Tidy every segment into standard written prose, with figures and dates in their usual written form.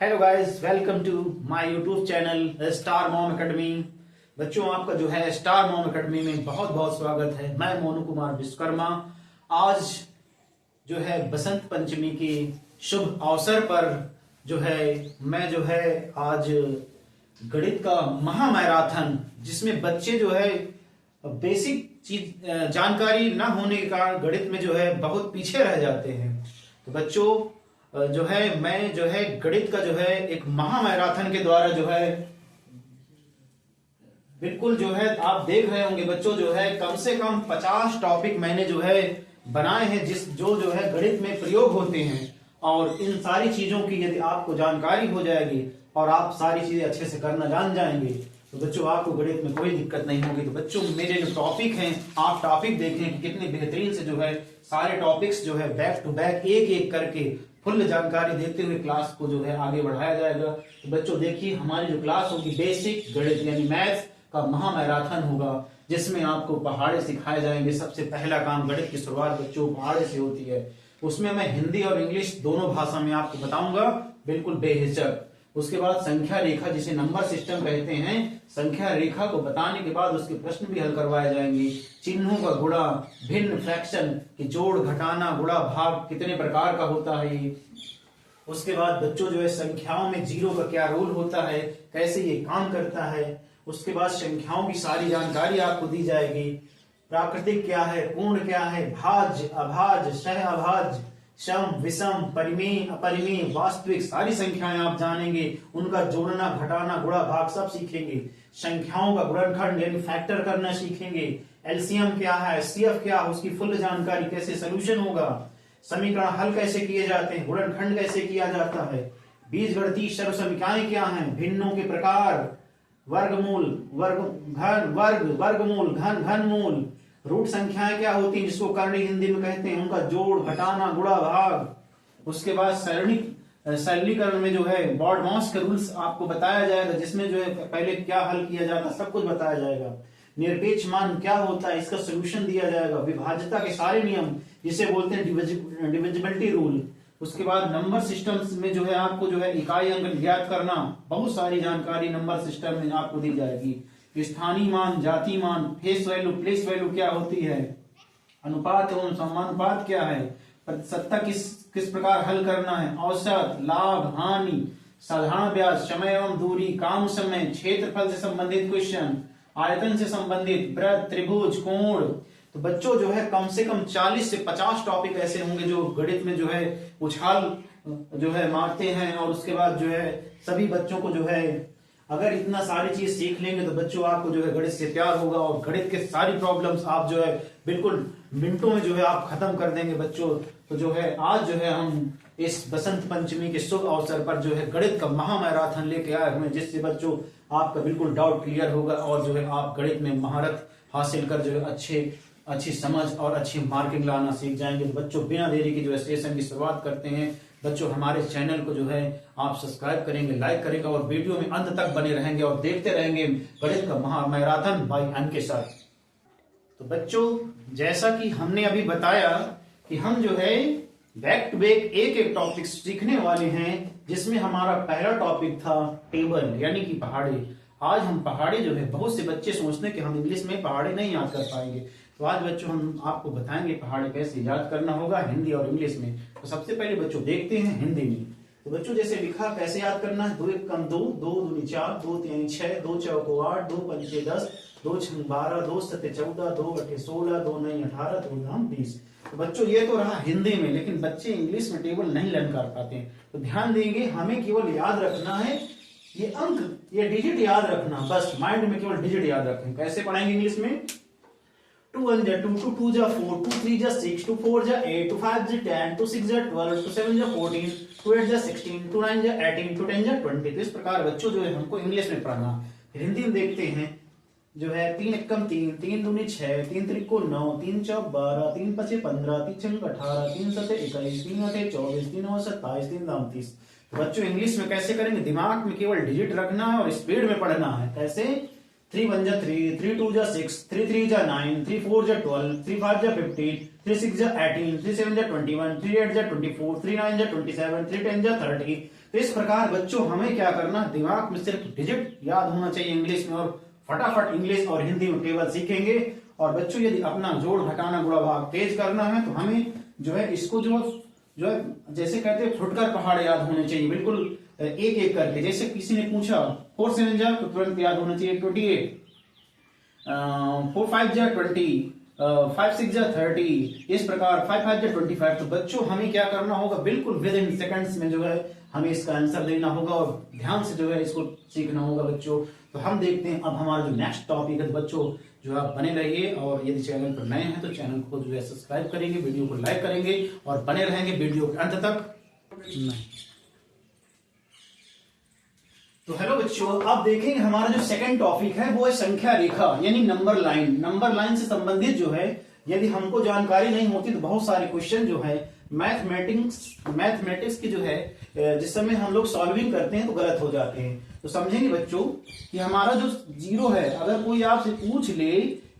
Hello guys, welcome to my YouTube channel Star Mom Academy. बच्चों, आपका जो है स्टार मॉम एकेडमी में बहुत बहुत स्वागत है। मैं मोनू कुमार विश्वकर्मा। आज जो है बसंत पंचमी की शुभ अवसर पर जो है मैं जो है आज गणित का महा मैराथन, जिसमें बच्चे जो है बेसिक चीज जानकारी ना होने के कारण गणित में जो है बहुत पीछे रह जाते हैं। तो बच्चों जो है मैं जो है गणित का जो है एक महा मैराथन के द्वारा जो है बिल्कुल जो है आप देख रहे होंगे बच्चों, जो है कम से कम 50 टॉपिक मैंने जो है बनाए हैं जो है गणित में प्रयोग होते हैं। और इन सारी चीजों की यदि आपको जानकारी हो जाएगी और आप सारी चीजें अच्छे से करना जान जाएंगे तो बच्चों आपको गणित में कोई दिक्कत नहीं होगी। तो बच्चों, मेरे जो टॉपिक हैं, आप टॉपिक देखें कि कितने बेहतरीन से जो है सारे टॉपिक्स जो है बैक टू बैक एक एक करके फुल जानकारी देते हुए क्लास को जो है आगे बढ़ाया जाएगा। तो बच्चों देखिए, हमारी जो क्लास होगी बेसिक गणित यानी मैथ्स का महा मैराथन होगा, जिसमें आपको पहाड़े सिखाए जाएंगे। सबसे पहला काम, गणित की शुरुआत बच्चों पहाड़े से होती है। उसमें मैं हिंदी और इंग्लिश दोनों भाषा में आपको बताऊंगा बिल्कुल बेहिचक। उसके बाद संख्या रेखा, जिसे नंबर सिस्टम कहते हैं, संख्या रेखा को बताने के बाद उसके प्रश्न भी हल करवाए जाएंगे। चिन्हों का गुणा, भिन्न फ्रैक्शन की जोड़ घटाना, गुणा भाग कितने प्रकार का होता है ये। उसके बाद बच्चों जो है संख्याओं में जीरो का क्या रोल होता है, कैसे ये काम करता है। उसके बाद संख्याओं की सारी जानकारी आपको दी जाएगी। प्राकृतिक क्या है, पूर्ण क्या है, भाज्य अभाज्य सह अभाज्य, सम विषम परिमेय अपरिमेय वास्तविक सारी संख्याएं आप जानेंगे। उनका जोड़ना घटाना गुणा भाग सब सीखेंगे। संख्याओं का गुणनखंड यानी फैक्टर करना सीखेंगे। एलसीएम क्या है, एचसीएफ क्या है, उसकी फुल जानकारी, कैसे सोल्यूशन होगा, समीकरण हल कैसे किए जाते हैं, गुणनखंड कैसे किया जाता है, बीजगणितीय सर्वसमीकरणाएं क्या हैं, भिन्नों के प्रकार, वर्गमूल वर्गमूल घन घनमूल, रूट संख्याएं क्या होती हैं जिसको करणी हिंदी में कहते हैं, उनका जोड़ घटाना गुणा भाग। उसके बाद सरलीकरण में जो है बॉडमॉस के रूल्स आपको बताया जाएगा, जिसमें जो है पहले क्या हल किया जाता है सब कुछ बताया जाएगा। निरपेक्ष मान क्या होता है, इसका सोल्यूशन दिया जाएगा। विभाज्यता के सारे नियम, जिसे बोलते हैं डिविजिबिलिटी रूल। उसके बाद नंबर सिस्टम्स में जो है आपको जो है इकाई अंक ज्ञात करना, बहुत सारी जानकारी नंबर सिस्टम में आपको दी जाएगी। स्थानीय मान, जाति मान, फेस वैल्यू प्लेस वैल्यू क्या होती है, अनुपात एवं समानुपात क्या है, प्रतिशतता किस प्रकार हल करना है, औसत, लाभ, हानि, साधारण ब्याज, समय एवं दूरी, काम समय, क्षेत्रफल से संबंधित क्वेश्चन, आयतन से संबंधित, वृत्त, त्रिभुज, कोण। तो बच्चों जो है कम से कम 40 से 50 टॉपिक ऐसे होंगे जो गणित में जो है उछाल जो है मारते हैं। और उसके बाद जो है सभी बच्चों को जो है अगर इतना सारी चीज सीख लेंगे तो बच्चों आपको जो है गणित से प्यार होगा और गणित के सारी प्रॉब्लम्स आप जो है बिल्कुल मिनटों में जो है आप खत्म कर देंगे बच्चों। तो जो है आज जो है हम इस बसंत पंचमी के शुभ अवसर पर जो है गणित का महा मैराथन लेके आए हुए, जिससे बच्चों आपका बिल्कुल डाउट क्लियर होगा और जो है आप गणित में महारत हासिल कर जो है अच्छी समझ और अच्छी मार्किंग लाना सीख जाएंगे। तो बच्चों बिना देरी की जो है सेशन की शुरुआत करते हैं। बच्चों हमारे चैनल को जो है आप सब्सक्राइब करेंगे, लाइक करेंगे और वीडियो में अंत तक बने रहेंगे और देखते रहेंगे गणित का महा मैराथन बाय एम के साथ। तो बच्चों जैसा कि हमने अभी बताया कि हम जो है बैक टू बैक एक एक टॉपिक सीखने वाले हैं, जिसमें हमारा पहला टॉपिक था टेबल यानी कि पहाड़े। आज हम पहाड़े जो है, बहुत से बच्चे सोचते हैं कि हम इंग्लिश में पहाड़े नहीं याद कर पाएंगे, तो आज बच्चों हम आपको बताएंगे पहाड़े कैसे याद करना होगा हिंदी और इंग्लिश में। तो सबसे पहले बच्चों देखते हैं हिंदी में। तो बच्चों जैसे लिखा कैसे याद करना है, 2 1 कम 2, 2 दूनी 4, 2 3 6, 2 चौको 8, 2 पंचे 10, 2 6 12, 2 7 14, 2 8 16, 2 9 18, 2 9 20। तो बच्चों ये तो रहा हिंदी में, लेकिन बच्चे इंग्लिश में टेबल नहीं लर्न कर पाते हैं। तो ध्यान देंगे, हमें केवल याद रखना है ये अंक, ये डिजिट याद रखना, बस माइंड में केवल डिजिट याद रखें। कैसे पढ़ेंगे इंग्लिश में, 2 1 जा 2, 2 2 जा 4, 2 3 जा 6, 2 4 जा 8, 2 5 जा 10, 2 6 जा 12, 2 7 जा 14, 2 8 जा 16, 2 9 जा 18, 2 10 जा 20। तो इस प्रकार बच्चों जो है हमको इंग्लिश में पढ़ना। हिंदी में देखते हैं जो है 3 1 कम 3, 3 दूनी 6, 3 त्रिको 9, 3 चौक 12, 3 पचे 15, 3 छंग 18, 3 सते 21, 3 अठे 24, 3 9 27, 3 दाम 30। बच्चों इंग्लिश में कैसे करेंगे, दिमाग में केवल डिजिट रखना है और स्पीड में पढ़ना है। कैसे, 3 1 जा 3, 3 2 जा 6, 3 3 जा 9, 3 4 जा 12, 3 5 जा 15, 3 6 जा 18, 3 7 जा 21, 3 8 जा 24, 3 9 जा 27, 3 10 जा 30, तो इस प्रकार बच्चों हमें क्या करना, दिमाग में सिर्फ डिजिट याद होना चाहिए इंग्लिश में, और फटाफट इंग्लिश और हिंदी में टेबल सीखेंगे। और बच्चों यदि अपना जोड़ घटाना गुणा भाग तेज करना है तो हमें जो है इसको जो है जैसे कहते हैं फुटकर पहाड़ याद होने चाहिए, बिल्कुल एक एक करके। जैसे किसी ने पूछा 4 7 जा तो तुरंत याद होना चाहिए 28, 4 5 जा 20, 5 6 जा 30, इस प्रकार 5 5 जा 25। तो बच्चों हमें क्या करना होगा, बिल्कुल विद इन सेकंड्स में जो है हमें इसका आंसर देना होगा और ध्यान से जो है इसको सीखना होगा बच्चों। तो हम देखते हैं अब हमारा जो नेक्स्ट टॉपिक है। बच्चों जो आप बने रहिए, और यदि चैनल पर नए हैं तो चैनल को जो है सब्सक्राइब करेंगे, वीडियो को लाइक करेंगे और बने रहेंगे वीडियो के अंत तक। तो हेलो बच्चों, अब देखेंगे हमारा जो सेकंड टॉपिक है वो है संख्या रेखा यानी नंबर लाइन। नंबर लाइन से संबंधित जो है यदि हमको जानकारी नहीं होती तो बहुत सारे क्वेश्चन जो है मैथमेटिक्स की जो है जिस समय हम लोग सॉल्विंग करते हैं तो गलत हो जाते हैं। तो समझेंगे बच्चों कि हमारा जो जीरो है, अगर कोई आपसे पूछ ले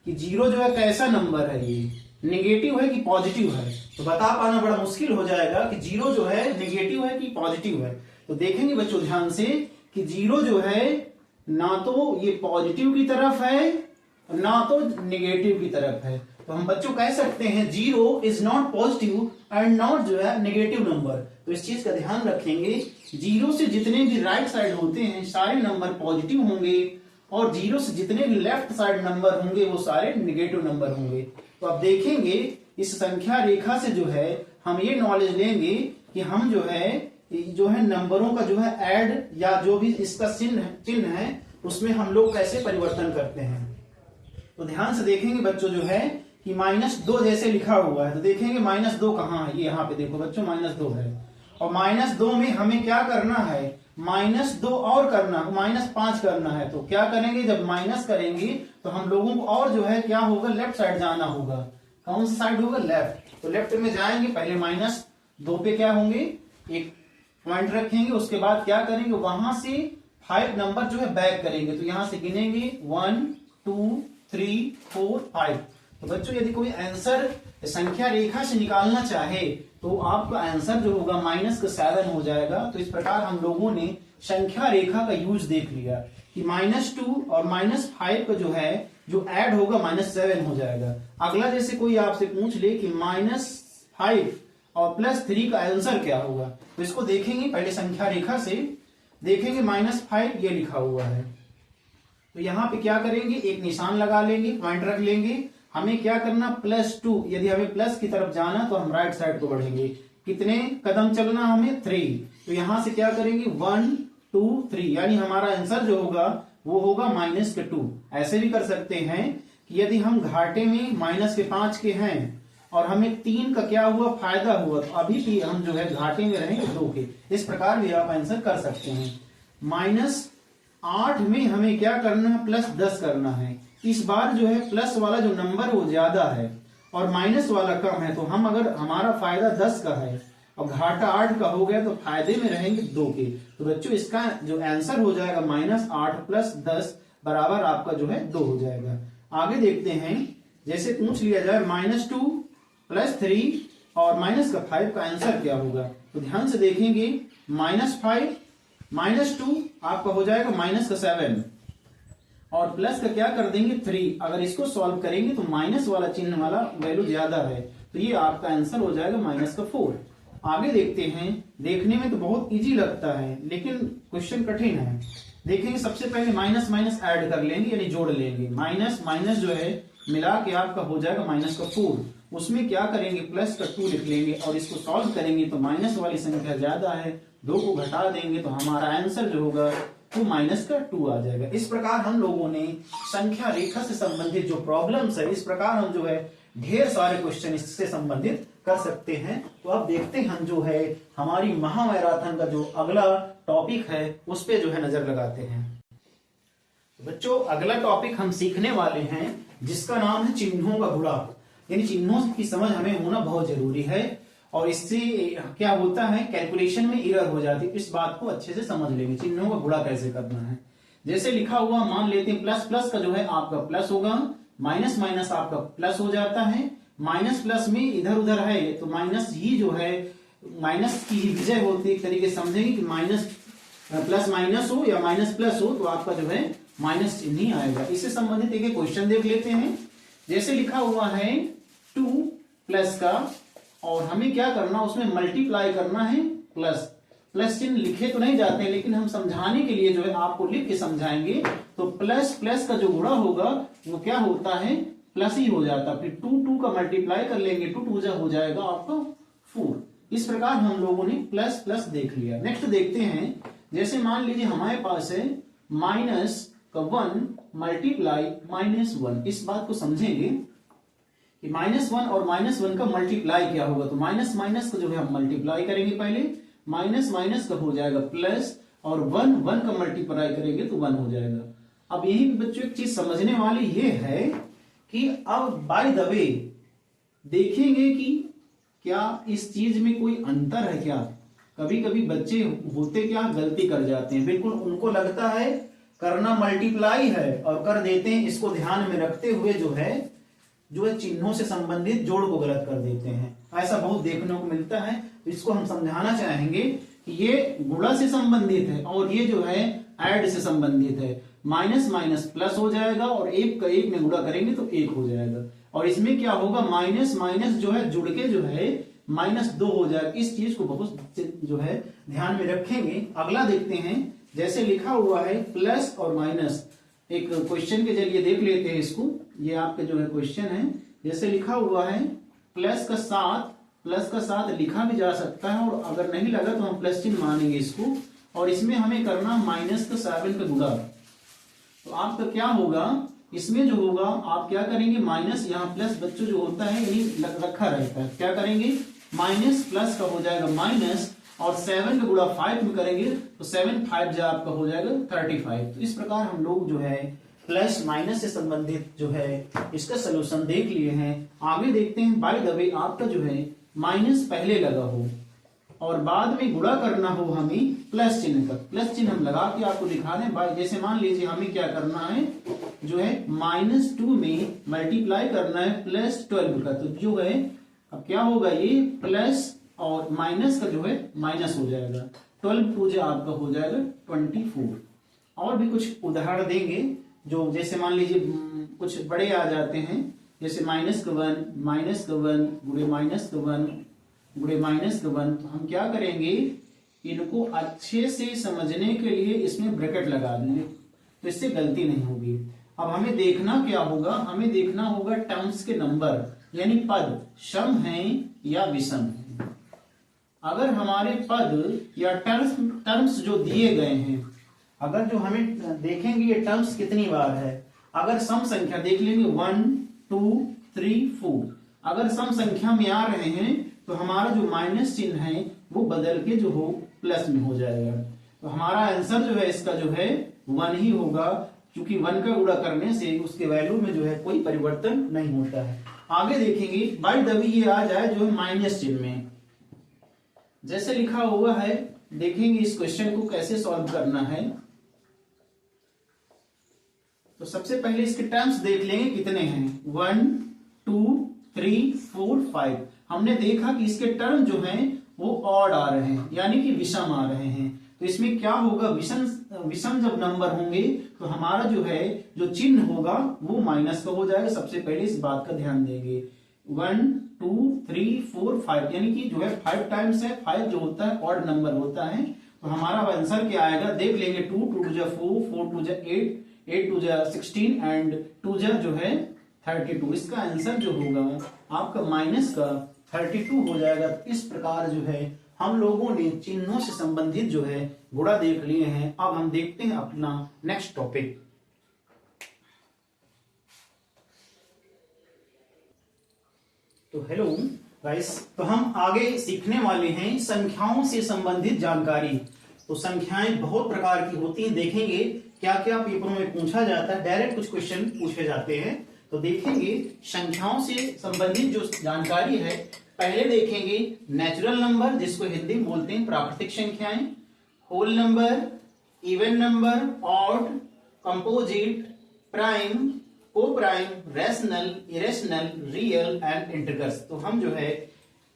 कि जीरो जो है कैसा नंबर है, ये नेगेटिव है कि पॉजिटिव है, तो बता पाना बड़ा मुश्किल हो जाएगा कि जीरो जो है नेगेटिव है कि पॉजिटिव है। तो देखेंगे बच्चों ध्यान से कि जीरो जो है ना तो ये पॉजिटिव की तरफ है ना तो नेगेटिव की तरफ है। तो हम बच्चों कह सकते हैं zero is not positive and not जो है नेगेटिव नंबर। तो इस चीज का ध्यान रखेंगे, जीरो से जितने भी राइट साइड होते हैं सारे नंबर पॉजिटिव होंगे, और जीरो से जितने भी लेफ्ट साइड नंबर होंगे वो सारे नेगेटिव नंबर होंगे। तो अब देखेंगे इस संख्या रेखा से जो है हम ये नॉलेज लेंगे कि हम जो है नंबरों का जो है ऐड या जो भी इसका चिन्ह है उसमें हम लोग कैसे परिवर्तन करते हैं। तो ध्यान से देखेंगे बच्चों जो है कि -2 जैसे लिखा हुआ है तो देखेंगे -2 कहाँ है, ये यहाँ पे देखो बच्चों -2 है, और -2 में हमें क्या करना है, -2 और करना, -5 करना है। तो क्या करेंगे, जब माइनस करेंगे तो हम लोगों को और जो है क्या होगा, लेफ्ट साइड जाना होगा। कौन सा साइड होगा, लेफ्ट। तो लेफ्ट में जाएंगे, पहले -2 पे क्या होंगे, एक पॉइंट रखेंगे, उसके बाद क्या करेंगे, वहां से 5 नंबर जो है बैक करेंगे। तो यहां से गिनेंगे 1 2 3 4 5। तो बच्चों यदि कोई आंसर संख्या रेखा से निकालना चाहे तो आपका आंसर जो होगा -7 हो जाएगा। तो इस प्रकार हम लोगों ने संख्या रेखा का यूज देख लिया कि -2 और -5 का जो है जो ऐड होगा -7 हो जाएगा। अगला जैसे कोई आपसे पूछ ले कि -5 और +3 का आंसर क्या होगा, तो इसको देखेंगे पहले संख्या रेखा से, देखेंगे -5 ये लिखा हुआ है, तो यहां पे क्या करेंगे, एक निशान लगा लेंगे, पॉइंट रख लेंगे। हमें क्या करना, +2, यदि हमें प्लस की तरफ जाना तो हम राइट साइड को बढ़ेंगे। कितने कदम चलना हमें, 3। तो यहां से क्या करेंगे, 1 2 3, यानी हमारा आंसर जो होगा वो होगा -2। ऐसे भी कर सकते हैं कि यदि हम घाटे में -5 के हैं और हमें 3 का क्या हुआ, फायदा हुआ, तो अभी भी हम जो है घाटे में रहेंगे 2 के। इस प्रकार भी आप आंसर कर सकते हैं। -8 में हमें क्या करना है, +10 करना है। इस बार जो है प्लस वाला जो नंबर वो ज्यादा है और माइनस वाला कम है, तो हम अगर हमारा फायदा 10 का है और घाटा 8 का हो गया तो फायदे में रहेंगे 2 के। तो बच्चों इसका जो आंसर हो जाएगा -8 + 10 बराबर आपका जो है 2 हो जाएगा। आगे देखते हैं, जैसे पूछ लिया जाए -2 + 3 और -5 का आंसर क्या होगा, तो ध्यान से देखेंगे, -5 -2 आपका हो जाएगा -7 और प्लस का क्या कर देंगे 3। अगर इसको सॉल्व करेंगे तो माइनस वाला चिन्ह वाला वैल्यू ज्यादा है, तो ये आपका आंसर हो जाएगा -4। आगे देखते हैं, देखने में तो बहुत इजी लगता है लेकिन क्वेश्चन कठिन है। देखेंगे सबसे पहले माइनस ऐड कर लेंगे यानी जोड़ लेंगे, माइनस जो है मिला के आपका हो जाएगा -4। उसमें क्या करेंगे, +2 लिख लेंगे और इसको सॉल्व करेंगे तो माइनस वाली संख्या ज्यादा है, 2 को घटा देंगे तो हमारा आंसर जो होगा तो -2 आ जाएगा। इस प्रकार हम लोगों ने संख्या रेखा से संबंधित जो प्रॉब्लम्स है, इस प्रकार हम जो है ढेर सारे क्वेश्चन इससे संबंधित कर सकते हैं। तो अब देखते हैं हम जो है हमारी महामैराथन का जो अगला टॉपिक है उस पे जो है नजर लगाते हैं। तो बच्चों अगला टॉपिक हम सीखने वाले हैं जिसका नाम है चिन्हों का गुणा, यानी चिन्हों की समझ हमें होना बहुत जरूरी है और इससे क्या होता है, कैलकुलेशन में एरर हो जाती है। इस बात को अच्छे से समझ लेंगे, चिन्हों का गुणा कैसे करना है। जैसे लिखा हुआ मान लेते हैं प्लस का जो है आपका प्लस होगा, माइनस आपका प्लस हो जाता है, माइनस प्लस में इधर उधर है तो माइनस ही जो है माइनस की विजय होती है, एक तरीके से समझेंगे कि माइनस प्लस माइनस हो या माइनस प्लस हो तो आपका जो है माइनस चिन्ह ही आएगा। इससे संबंधित एक क्वेश्चन देख लेते हैं। जैसे लिखा हुआ है 2 प्लस का, और हमें क्या करना, उसमें मल्टीप्लाई करना है प्लस। प्लस चिन्ह लिखे तो नहीं जाते हैं, लेकिन हम समझाने के लिए जो है आपको लिख के समझाएंगे। तो प्लस प्लस का जो गुणा होगा वो क्या होता है, प्लस ही हो जाता। फिर 2 का मल्टीप्लाई कर लेंगे, 2 2 हो जाएगा आपका 4। इस प्रकार हम लोगों ने प्लस प्लस देख लिया। नेक्स्ट देखते हैं, जैसे मान लीजिए हमारे पास है माइनस का 1 मल्टीप्लाई -1। इस बात को समझेंगे कि -1 और -1 का मल्टीप्लाई क्या होगा। तो माइनस माइनस का जो है हम मल्टीप्लाई करेंगे पहले, माइनस माइनस का हो जाएगा प्लस, और 1 का मल्टीप्लाई करेंगे तो 1 हो जाएगा। अब यही बच्चों एक चीज समझने वाली ये है कि अब बाय द वे देखेंगे कि क्या इस चीज में कोई अंतर है क्या। कभी कभी बच्चे होते क्या, गलती कर जाते हैं, बिल्कुल उनको लगता है करना मल्टीप्लाई है और कर देते हैं। इसको ध्यान में रखते हुए जो है चिन्हों से संबंधित जोड़ को गलत कर देते हैं। ऐसा बहुत देखने को मिलता है। तो इसको हम समझाना चाहेंगे कि ये गुणा से संबंधित है और ये जो है ऐड से संबंधित है। माइनस माइनस प्लस हो जाएगा और एक का एक में गुणा करेंगे तो 1 हो जाएगा। और इसमें क्या होगा, माइनस माइनस जो है जुड़ के जो है -2 हो जाएगा। इस चीज को बहुत जो है ध्यान में रखेंगे। अगला देखते हैं, जैसे लिखा हुआ है प्लस और माइनस। एक क्वेश्चन के जरिए देख लेते हैं इसको। ये आपके जो है क्वेश्चन है, जैसे लिखा हुआ है प्लस का 7 लिखा भी जा सकता है, और अगर नहीं लगा तो हम प्लस चिन्ह मानेंगे इसको। और इसमें हमें करना माइनस का 7 का गुणा। तो आपका क्या होगा, इसमें जो होगा आप क्या करेंगे, माइनस यहाँ प्लस बच्चों जो होता है यही रखा रहता है, क्या करेंगे माइनस प्लस का हो जाएगा माइनस, और 7 का गुणा 5 में करेंगे तो 7 5 जो आपका हो जाएगा 35। तो इस प्रकार हम लोग जो है प्लस माइनस से संबंधित जो है इसका सोल्यूशन देख लिए हैं। आगे देखते हैं, बाय द वे आपका जो है माइनस पहले लगा हो और बाद में गुणा करना हो हमें प्लस चिन्ह का। प्लस चिन्ह हम लगा के आपको दिखा दें। जैसे मान लीजिए हमें क्या करना है, जो है -2 में मल्टीप्लाई करना है +12 का। तो जो है अब क्या होगा, ये प्लस और माइनस का जो है माइनस हो जाएगा। 12 2 आपका हो जाएगा 24। और भी कुछ उदाहरण देंगे, जो जैसे मान लीजिए कुछ बड़े आ जाते हैं, जैसे -1 गुणे -1 गुणे -1। तो हम क्या करेंगे, इनको अच्छे से समझने के लिए इसमें ब्रैकेट लगा देंगे, तो इससे गलती नहीं होगी। अब हमें देखना क्या होगा, हमें देखना होगा टर्म्स के नंबर, यानी पद सम है या विषम है। अगर हमारे पद या टर्म्स जो दिए गए हैं, अगर जो हमें देखेंगे ये टर्म्स कितनी बार है। अगर सम संख्या देख लेंगे 1 2 3 4, अगर सम संख्या में आ रहे हैं तो हमारा जो माइनस चिन्ह है वो बदल के जो हो प्लस में हो जाएगा। तो हमारा आंसर जो है इसका जो है 1 ही होगा, क्योंकि 1 का गुणा करने से उसके वैल्यू में जो है कोई परिवर्तन नहीं होता है। आगे देखेंगे, बाय द वे ये आ जाए जो है माइनस चिन्ह में, जैसे लिखा हुआ है। देखेंगे इस क्वेश्चन को कैसे सॉल्व करना है। तो सबसे पहले इसके टर्म्स देख लेंगे कितने हैं, 1 2 3 4 5। हमने देखा कि इसके टर्म जो हैं वो ऑड आ रहे हैं, यानी कि विषम आ रहे हैं। तो इसमें क्या होगा, विषम जब नंबर होंगे तो हमारा जो है जो चिन्ह होगा वो माइनस का हो जाएगा। सबसे पहले इस बात का ध्यान देंगे। 1 2 3 4 5, यानी कि जो है 5 टाइम्स है। 5 जो होता है ऑड नंबर होता है। तो हमारा आंसर क्या आएगा, देख लेंगे। 2 2 4 4 2 8 8 2 16 एंड 2 जो है 32। इसका आंसर जो होगा आपका माइनस का 32 हो जाएगा। इस प्रकार जो है हम लोगों ने चिन्हों से संबंधित जो है गुणा देख लिए हैं। अब हम देखते हैं अपना नेक्स्ट टॉपिक। तो हेलो गाइस, तो हम आगे सीखने वाले हैं संख्याओं से संबंधित जानकारी। तो संख्याएं बहुत प्रकार की होती हैं, देखेंगे क्या क्या पेपरों में पूछा जाता है। डायरेक्ट कुछ क्वेश्चन पूछे जाते हैं, तो देखेंगे संख्याओं से संबंधित जो जानकारी है। पहले देखेंगे नेचुरल नंबर, जिसको हिंदी में बोलते हैं प्राकृतिक संख्याएं, whole number, even number, odd, composite, prime, co prime, rational, irrational, real and integers. तो हम जो है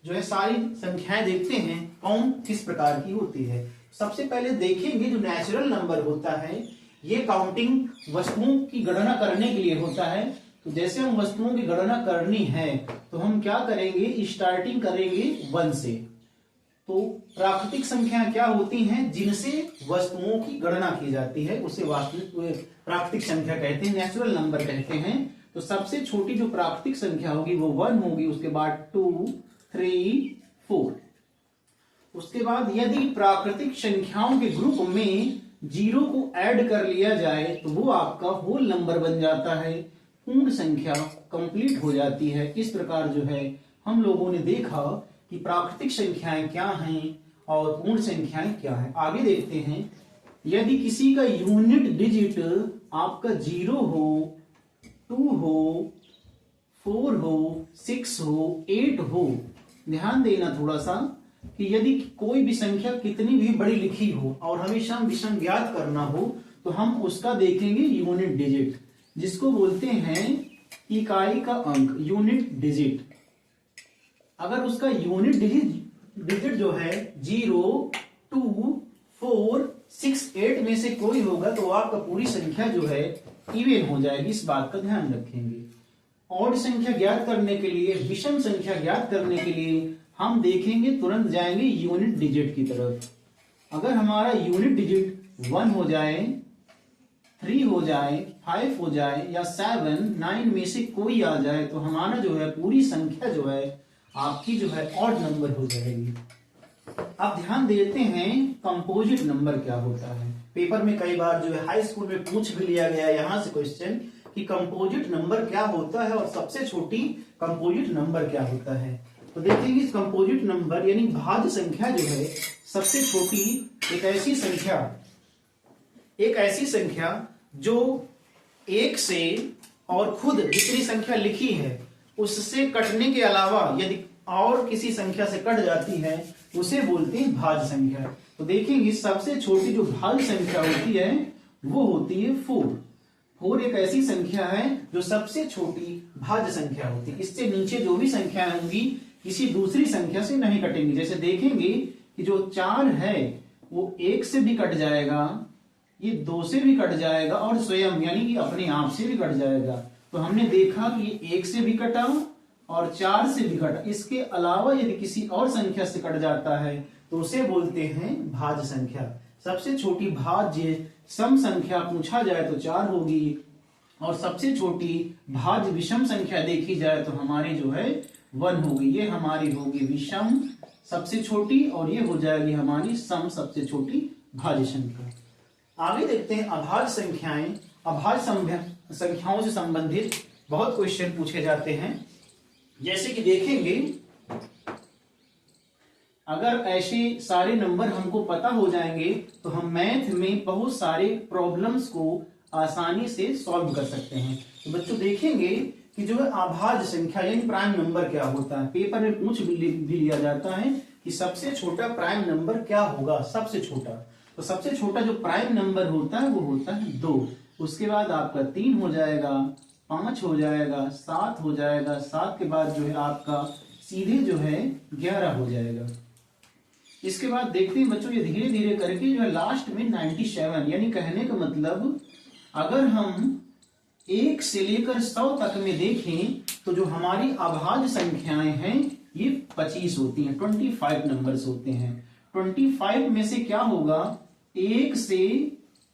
जो है सारी संख्याएं देखते हैं कौन किस प्रकार की होती है। सबसे पहले देखेंगे जो नेचुरल नंबर होता है, ये काउंटिंग वस्तुओं की गणना करने के लिए होता है। तो जैसे हम वस्तुओं की गणना करनी है तो हम क्या करेंगे, स्टार्टिंग करेंगे 1 से। तो प्राकृतिक संख्या क्या होती हैं, जिनसे वस्तुओं की गणना की जाती है उसे वास्तविक प्राकृतिक संख्या कहते हैं, नेचुरल नंबर कहते हैं। तो सबसे छोटी जो प्राकृतिक संख्या होगी वो 1 होगी, उसके बाद 2, 3, 4। उसके बाद यदि प्राकृतिक संख्याओं के ग्रुप में 0 को ऐड कर लिया जाए तो वो आपका होल नंबर बन जाता है, पूर्ण संख्या कंप्लीट हो जाती है। इस प्रकार जो है हम लोगों ने देखा कि प्राकृतिक संख्याएं क्या हैं और पूर्ण संख्याएं क्या हैं। आगे देखते हैं, यदि किसी का यूनिट डिजिट आपका 0 हो, 2 हो, 4 हो, 6 हो, 8 हो, ध्यान देना थोड़ा सा कि यदि कोई भी संख्या कितनी भी बड़ी लिखी हो और हमेशा विषम ज्ञात करना हो तो हम उसका देखेंगे यूनिट डिजिट, जिसको बोलते हैं इकाई का अंक, यूनिट डिजिट। अगर उसका यूनिट डिजिट जो है 0, 2, 4, 6, 8 में से कोई होगा तो आपका पूरी संख्या जो है इवन हो जाएगी। इस बात का ध्यान रखेंगे। ऑड संख्या ज्ञात करने के लिए, विषम संख्या ज्ञात करने के लिए हम देखेंगे, तुरंत जाएंगे यूनिट डिजिट की तरफ। अगर हमारा यूनिट डिजिट 1 हो जाए, 3 हो जाए, 5 हो जाए या 7, 9 में से कोई आ जाए तो हमारा जो है पूरी संख्या जो है आपकी जो है ऑड नंबर हो जाएगी। अब ध्यान देते हैं कंपोजिट नंबर क्या होता है। पेपर में कई बार जो है हाई स्कूल में पूछ भी लिया गया यहां से क्वेश्चन कि कंपोजिट नंबर क्या होता है और सबसे छोटी कंपोजिट नंबर क्या होता है। तो देखेंगे कंपोजिट नंबर यानी भाज्य संख्या जो है सबसे छोटी एक ऐसी संख्या जो 1 से और खुद जितनी संख्या लिखी है उससे कटने के अलावा यदि और किसी संख्या से कट जाती है उसे बोलते हैं भाज्य संख्या। तो देखेंगे सबसे छोटी जो भाज्य संख्या होती है वो होती है 4। 4 एक ऐसी संख्या है जो सबसे छोटी भाज्य संख्या होती है। इससे नीचे जो भी संख्याएं होंगी किसी दूसरी संख्या से नहीं कटेंगी। जैसे देखेंगे कि जो 4 है वो 1 से भी कट जाएगा, ये 2 से भी कट जाएगा और स्वयं यानी कि अपने आप से भी कट जाएगा। तो हमने देखा कि ये 1 से भी कटा और 4 से भी कटा। इसके अलावा यदि किसी और संख्या से कट जाता है तो उसे बोलते हैं भाज्य संख्या। सबसे छोटी भाज्य सम संख्या पूछा जाए तो 4 होगी और सबसे छोटी भाज्य विषम संख्या देखी जाए तो हमारी जो है 1 होगी। ये हमारी होगी विषम सबसे छोटी और ये हो जाएगी हमारी सम सबसे छोटी भाज्य संख्या। आगे देखते हैं अभाज्य संख्याएं। अभाज्य संख्याओं से संबंधित बहुत क्वेश्चन पूछे जाते हैं। जैसे कि देखेंगे अगर ऐसे सारे नंबर हमको पता हो जाएंगे तो हम मैथ में बहुत सारे प्रॉब्लम्स को आसानी से सॉल्व कर सकते हैं। तो बच्चों देखेंगे कि जो है अभाज्य संख्या यानी प्राइम नंबर क्या होता है। पेपर में पूछ भी लिया जाता है कि सबसे छोटा प्राइम नंबर क्या होगा। सबसे छोटा, तो सबसे छोटा जो प्राइम नंबर होता है वो होता है 2। उसके बाद आपका 3 हो जाएगा, 5 हो जाएगा, 7 हो जाएगा, 7 के बाद जो है आपका सीधे जो है 11 हो जाएगा। इसके बाद देखते हैं बच्चों ये धीरे धीरे करके जो है लास्ट में 97 यानी कहने का मतलब अगर हम 1 से लेकर 100 तक में देखें तो जो हमारी अभाज्य संख्याएं हैं ये 25 होती हैं, 25 नंबर्स होते हैं। 25 में से क्या होगा, 1 से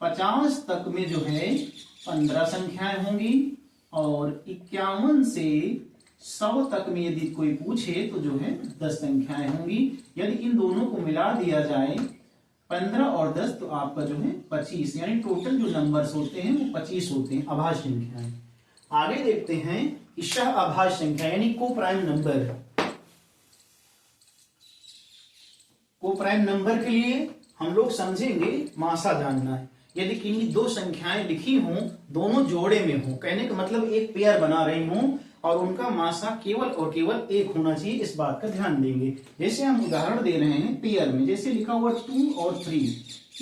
50 तक में जो है 15 संख्याएं होंगी और 51 से 100 तक में यदि कोई पूछे तो जो है 10 संख्याएं होंगी। यदि इन दोनों को मिला दिया जाए 15 और 10 तो आपका जो है 25 यानी टोटल जो नंबर्स होते हैं वो 25 होते हैं अभाज्य संख्याएं। आगे देखते हैं इशा अभाज्य संख्या यानी को प्राइम नंबर। को प्राइम नंबर के लिए हम लोग समझेंगे मासा जानना है। यदि किन्हीं 2 संख्याएं लिखी हों, दोनों जोड़े में हो, कहने का मतलब एक पेयर बना रही हों और उनका मासा केवल और केवल 1 होना चाहिए, इस बात का ध्यान देंगे। जैसे हम उदाहरण दे रहे हैं पेयर में, जैसे लिखा हुआ 2 और 3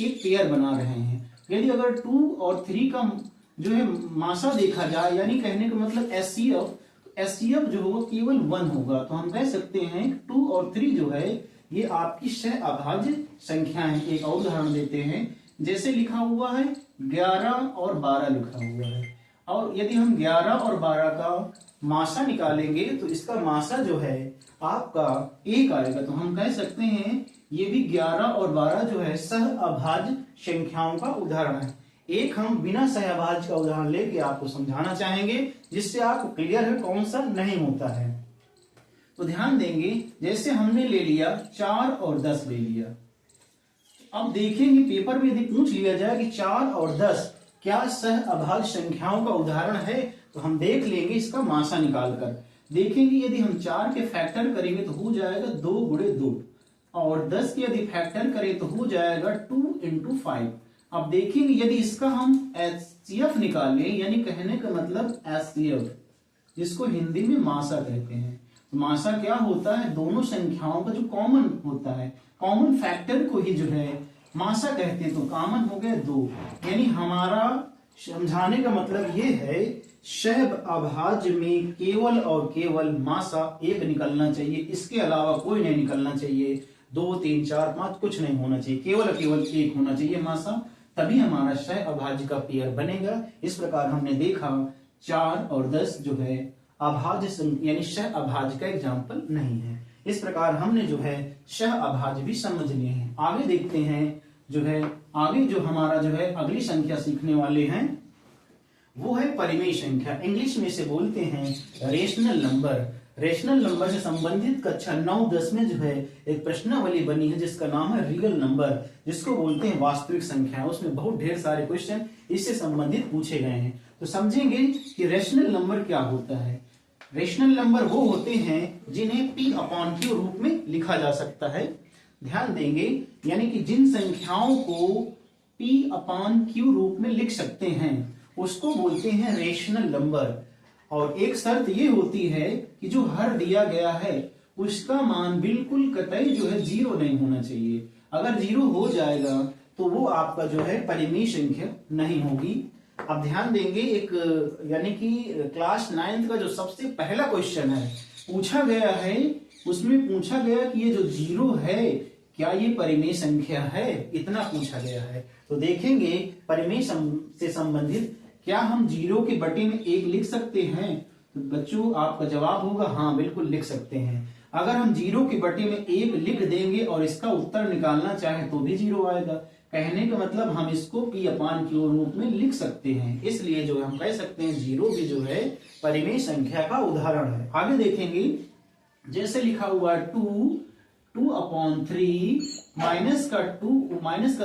एक पेयर बना रहे हैं। यदि अगर 2 और 3 का जो है मासा देखा जाए यानी कहने का मतलब HCF, तो एचसीएफ जो होगा केवल 1 होगा। तो हम कह सकते हैं 2 और 3 जो है ये आपकी सह अभाज्य संख्या है। एक और उदाहरण देते हैं, जैसे लिखा हुआ है 11 और 12 लिखा हुआ है, और यदि हम 11 और 12 का मासा निकालेंगे तो इसका मासा जो है आपका 1 आएगा। तो हम कह सकते हैं ये भी 11 और 12 जो है सह अभाज्य संख्याओं का उदाहरण है। एक हम बिना सह अभाज्य का उदाहरण लेके आपको समझाना चाहेंगे, जिससे आपको क्लियर है कौन सा नहीं होता है। तो ध्यान देंगे, जैसे हमने ले लिया 4 और 10 ले लिया। अब देखेंगे पेपर में यदि पूछ लिया जाए कि 4 और 10 क्या सह अभाज्य संख्याओं का उदाहरण है, तो हम देख लेंगे इसका मासा निकालकर। देखेंगे यदि हम 4 के फैक्टर करेंगे तो हो जाएगा 2 गुणे 2, और 10 के यदि फैक्टर करें तो हो जाएगा 2 × 5। अब देखेंगे यदि इसका हम एचसीएफ निकालें, यानी कहने का मतलब एचसीएफ, जिसको हिंदी में मासा कहते हैं। तो मासा क्या होता है, दोनों संख्याओं का जो कॉमन होता है, कॉमन फैक्टर को ही जो है मासा कहते हैं। तो कॉमन हो गया 2, यानी हमारा समझाने का मतलब ये है सह अभाज्य में केवल और केवल मासा 1 निकलना चाहिए, इसके अलावा कोई नहीं निकलना चाहिए। 2, 3, 4, 5 कुछ नहीं होना चाहिए, केवल केवल 1 होना चाहिए मासा, तभी हमारा सह अभाज्य का पेयर बनेगा। इस प्रकार हमने देखा 4 और 10 जो है अभाज्य यानी सह अभाज्य का एग्जाम्पल नहीं है। इस प्रकार हमने जो है सह अभाज्य भी समझ लिए हैं। आगे देखते हैं जो है, आगे जो हमारा जो है अगली संख्या सीखने वाले हैं वो है परिमेय संख्या। इंग्लिश में से बोलते हैं रेशनल नंबर। रेशनल नंबर से संबंधित कक्षा 9-10 में जो है एक प्रश्नावली बनी है जिसका नाम है रियल नंबर, जिसको बोलते हैं वास्तविक संख्या। उसमें बहुत ढेर सारे क्वेश्चन इससे संबंधित पूछे गए हैं। तो समझेंगे कि रेशनल नंबर क्या होता है। रेशनल नंबर वो होते हैं जिन्हें P/Q रूप में लिखा जा सकता है। ध्यान देंगे, यानी कि जिन संख्याओं को P/Q रूप में लिख सकते हैं उसको बोलते हैं रेशनल नंबर। और एक शर्त ये होती है कि जो हर दिया गया है उसका मान बिल्कुल कतई जो है 0 नहीं होना चाहिए। अगर 0 हो जाएगा तो वो आपका जो है परिमेय संख्या नहीं होगी। अब ध्यान देंगे, एक यानी कि क्लास 9th का जो सबसे पहला क्वेश्चन है पूछा गया है, उसमें पूछा गया कि ये जो 0 है क्या ये परिमेय संख्या है, इतना पूछा गया है। तो देखेंगे परिमेय से संबंधित क्या हम 0 के बटे में 1 लिख सकते हैं। तो बच्चों आपका जवाब होगा हाँ, बिल्कुल लिख सकते हैं। अगर हम 0 के बटे में 1 लिख देंगे और इसका उत्तर निकालना चाहे तो भी 0 आएगा। कहने का मतलब हम इसको P/Q रूप में लिख सकते हैं, इसलिए जो हम कह सकते हैं 0 भी जो है परिमेय संख्या का उदाहरण है। आगे देखेंगे, जैसे लिखा हुआ 2/3 माइनस का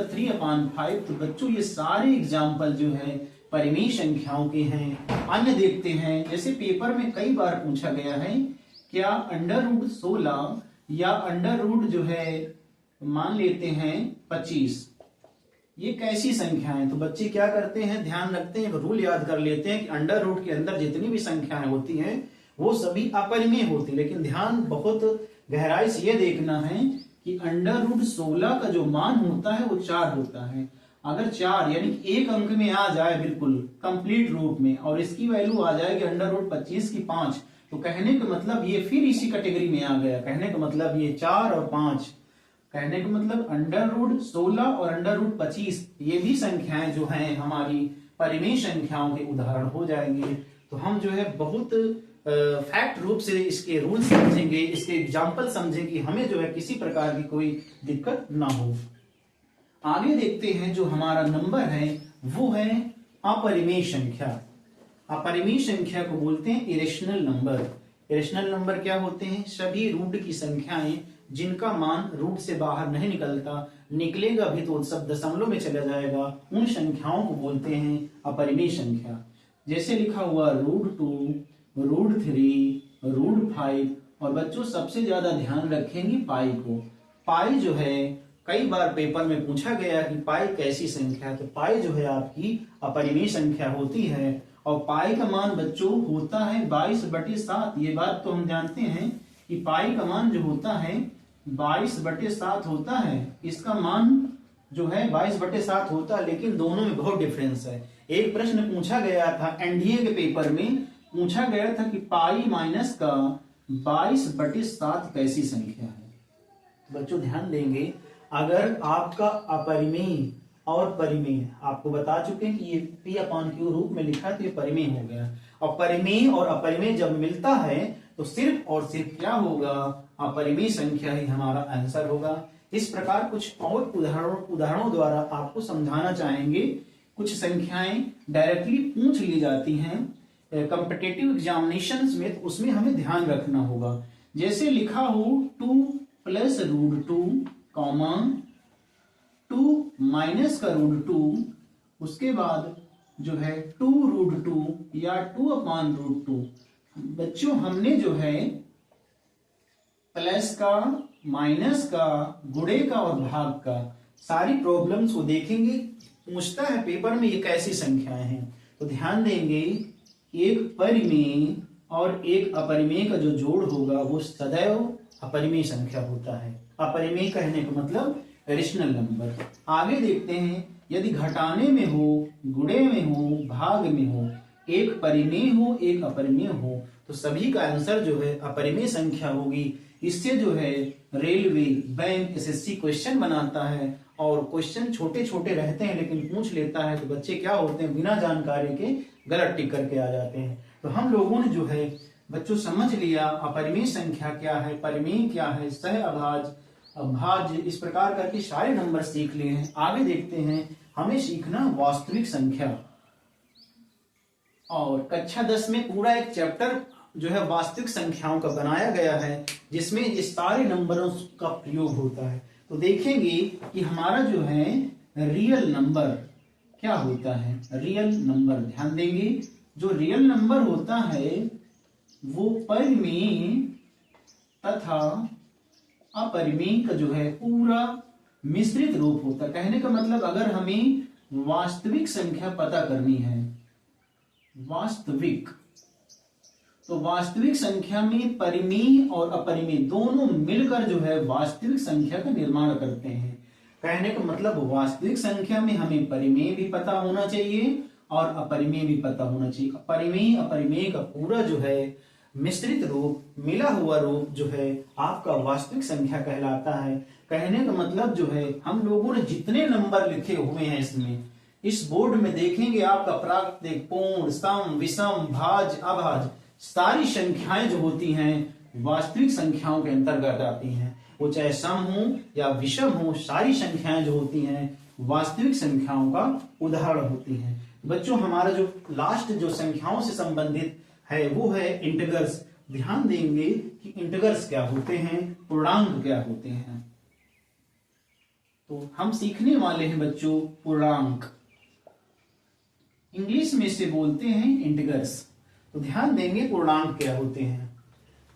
3/5। तो बच्चों ये सारे एग्जाम्पल जो है परिमेय संख्याओं के हैं। अन्य देखते हैं, जैसे पेपर में कई बार पूछा गया है क्या √16 या √ जो है मान लेते हैं 25, ये कैसी संख्या है। तो बच्चे क्या करते हैं, ध्यान रखते हैं, रूल याद कर लेते हैं कि √ के अंदर जितनी भी संख्याएं होती हैं वो सभी अपरिमेय होती, लेकिन ध्यान बहुत गहराई से ये देखना है कि √16 का जो मान होता है वो 4 होता है। अगर 4 यानी कि 1 अंक में आ जाए बिल्कुल कंप्लीट रूप में और इसकी वैल्यू आ जाएगी √25 की 5, तो कहने का मतलब ये फिर इसी कैटेगरी में आ गया। कहने का मतलब ये 4 और 5, कहने का मतलब √16 और √25 ये भी संख्याएं जो हैं हमारी परिमेय संख्याओं के उदाहरण हो जाएंगे। तो हम जो है बहुत फैक्ट रूप से इसके रूल समझेंगे, इसके एग्जाम्पल समझेंगे कि हमें जो है किसी प्रकार की कोई दिक्कत ना हो। आगे देखते हैं, जो हमारा नंबर है वो है अपरिमेय संख्या। अपरिमेय संख्या को बोलते हैं इरेशनल नंबर। इरेशनल नंबर क्या होते हैं, सभी रूट की संख्याएं जिनका मान रूट से बाहर नहीं निकलता, निकलेगा भी तो सब दशमलव में चला जाएगा, उन संख्याओं को बोलते हैं अपरिमेय संख्या। जैसे लिखा हुआ √2, √3, √5। और बच्चों सबसे ज्यादा ध्यान रखेंगे पाई को। पाई जो है कई बार पेपर में पूछा गया कि पाई कैसी संख्या है। तो पाई जो है आपकी अपरिमेय संख्या होती है, और पाई का मान बच्चों होता है 22/7। ये बात तो हम जानते हैं कि पाई का मान जो होता है 22/7 होता है। इसका मान जो है 22/7 होता है, लेकिन दोनों में बहुत डिफरेंस है। एक प्रश्न पूछा गया था एनडीए के पेपर में, पूछा गया था कि पाई माइनस का 22/7 कैसी संख्या है। तो बच्चों ध्यान देंगे, अगर आपका अपरिमेय और परिमेय आपको बता चुके हैं कि ये P/Q रूप में लिखा है तो ये परिमेय हो गया। और परिमेय और अपरिमेय जब मिलता है तो सिर्फ और सिर्फ क्या होगा, अपरिमेय संख्या ही हमारा आंसर होगा। इस प्रकार कुछ और उदाहरणों द्वारा आपको समझाना चाहेंगे। कुछ संख्याएं डायरेक्टली पूछ ली जाती हैं कॉम्पिटिटिव एग्जामिनेशंस में, तो उसमें हमें ध्यान रखना होगा। जैसे लिखा हो 2 + √2, 2 माइनस का √2, उसके बाद जो है 2 √2 या 2/√2। बच्चों हमने जो है प्लस का, माइनस का, गुणे का और भाग का सारी प्रॉब्लम्स को देखेंगे। पूछता है पेपर में ये कैसी संख्याएं हैं, तो ध्यान देंगे एक परिमेय और एक अपरिमेय का जो जोड़ होगा वो सदैव अपरिमेय संख्या होता है। अपरिमेय कहने का मतलब रेशनल नंबर। आगे देखते हैं, यदि घटाने में हो, गुणे में हो, भाग में हो, एक परिमेय हो एक अपरिमेय हो, तो सभी का आंसर जो है अपरिमेय संख्या होगी। इससे जो है रेलवे, बैंक, एसएससी क्वेश्चन बनाता है और क्वेश्चन छोटे छोटे रहते हैं लेकिन पूछ लेता है, तो बच्चे क्या होते हैं बिना जानकारी के गलत टिक करके आ जाते हैं। तो हम लोगों ने जो है बच्चों समझ लिया अपरिमेय संख्या क्या है, परिमेय क्या है, सह अभाज्य, अभाज्य, इस प्रकार करके सारे नंबर सीख लिए हैं। आगे देखते हैं, हमें सीखना वास्तविक संख्या। और कक्षा 10 में पूरा एक चैप्टर जो है वास्तविक संख्याओं का बनाया गया है, जिसमें ये सारे नंबरों का प्रयोग होता है। तो देखेंगे कि हमारा जो है रियल नंबर क्या होता है। रियल नंबर ध्यान देंगे, जो रियल नंबर होता है वो परिमेय तथा अपरिमेय का जो है पूरा मिश्रित रूप होता है। कहने का मतलब अगर हमें वास्तविक संख्या पता करनी है, वास्तविक, तो वास्तविक संख्या में परिमेय और अपरिमेय दोनों मिलकर जो है वास्तविक संख्या का निर्माण करते हैं। कहने का मतलब वास्तविक संख्या में हमें परिमेय भी पता होना चाहिए और अपरिमेय भी पता होना चाहिए। परिमेय अपरिमेय का पूरा जो है मिश्रित रूप, मिला हुआ रूप जो है आपका वास्तविक संख्या कहलाता है। कहने का मतलब जो है हम लोगों ने जितने नंबर लिखे हुए हैं इसमें, इस बोर्ड में देखेंगे आपका प्राकृतिक, पूर्ण, सम, विषम, भाज्य, अभाज्य सारी संख्याएं जो होती हैं वास्तविक संख्याओं के अंतर्गत आती हैं। वो चाहे सम हो या विषम हो, सारी संख्याएं जो होती हैं वास्तविक संख्याओं का उदाहरण होती हैं। बच्चों हमारा जो लास्ट जो संख्याओं से संबंधित है वो है इंटीग्रल्स। ध्यान देंगे कि इंटीग्रल्स क्या होते हैं, पूर्णांक क्या होते हैं। तो हम सीखने वाले हैं बच्चों पूर्णांक, इंग्लिश में से बोलते हैं इंटीग्रल्स। तो ध्यान देंगे पूर्णांक क्या होते हैं।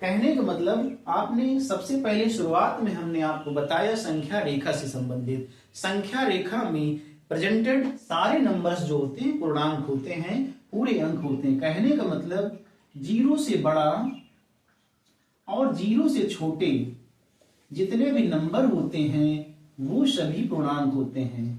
कहने का मतलब आपने सबसे पहले शुरुआत में हमने आपको बताया संख्या रेखा से संबंधित। संख्या रेखा में प्रेजेंटेड सारे नंबर्स जो होते हैं पूर्णांक होते हैं, पूरे अंक होते हैं। कहने का मतलब 0 से बड़ा और 0 से छोटे जितने भी नंबर होते हैं वो सभी पूर्णांक होते हैं।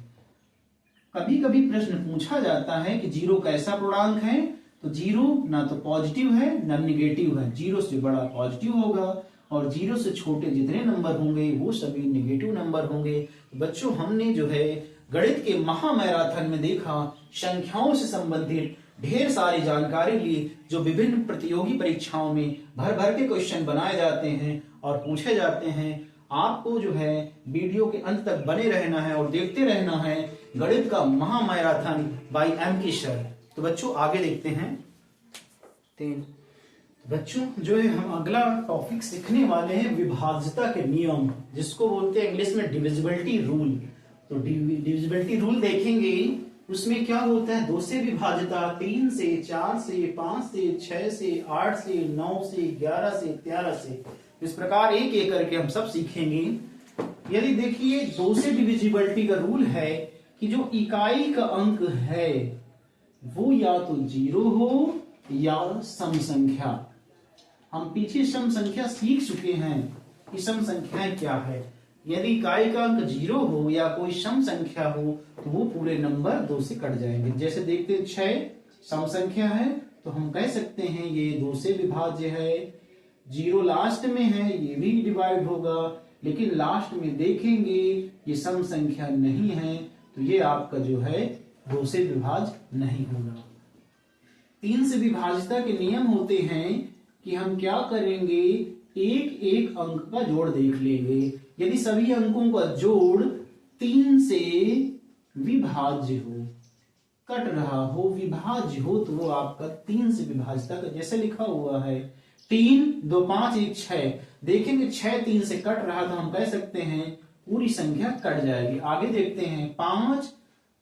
कभी कभी प्रश्न पूछा जाता है कि 0 कैसा पूर्णांक है, तो 0 ना तो पॉजिटिव है ना निगेटिव है। 0 से बड़ा पॉजिटिव होगा और 0 से छोटे जितने नंबर होंगे वो सभी निगेटिव नंबर होंगे। तो बच्चों हमने जो है गणित के महामैराथन में देखा, संख्याओं से संबंधित ढेर सारी जानकारी ली, जो विभिन्न प्रतियोगी परीक्षाओं में भर भर के क्वेश्चन बनाए जाते हैं और पूछे जाते हैं। आपको जो है वीडियो के अंत तक बने रहना है और देखते रहना है गणित का महामैराथन बाय M.K. सर। तो बच्चों आगे देखते हैं 3। बच्चों जो है हम अगला टॉपिक सीखने वाले हैं विभाज्यता के नियम, जिसको बोलते हैं इंग्लिश में डिविजिबिलिटी रूल। तो डिविजिबिलिटी रूल देखेंगे, उसमें क्या होता है 2 से विभाज्यता, 3 से, 4 से, 5 से, 6 से, 8 से, 9 से, 11 से, 13 से, इस प्रकार एक एक करके हम सब सीखेंगे। यदि देखिए 2 से डिविजिबिलिटी का रूल है कि जो इकाई का अंक है वो या तो 0 हो या सम संख्या। हम पीछे सम संख्या सीख चुके हैं कि सम संख्याएं क्या है। यदि इकाई का अंक 0 हो या कोई सम संख्या हो तो वो पूरे नंबर 2 से कट जाएंगे। जैसे देखते 6 सम संख्या है, तो हम कह सकते हैं ये 2 से विभाज्य है। 0 लास्ट में है, ये भी डिवाइड होगा, लेकिन लास्ट में देखेंगे ये सम संख्या नहीं है, तो ये आपका जो है 2 से विभाज्य नहीं होगा। 3 से विभाज्यता के नियम होते हैं कि हम क्या करेंगे, एक एक अंक का जोड़ देख लेंगे। यदि सभी अंकों का जोड़ 3 से विभाज्य हो, कट रहा हो, विभाज्य हो, तो वो आपका 3 से विभाज्यता का, जैसे लिखा हुआ है 3 2 5 1 6, देखेंगे 6 3 से कट रहा तो हम कह सकते हैं पूरी संख्या कट जाएगी। आगे देखते हैं 5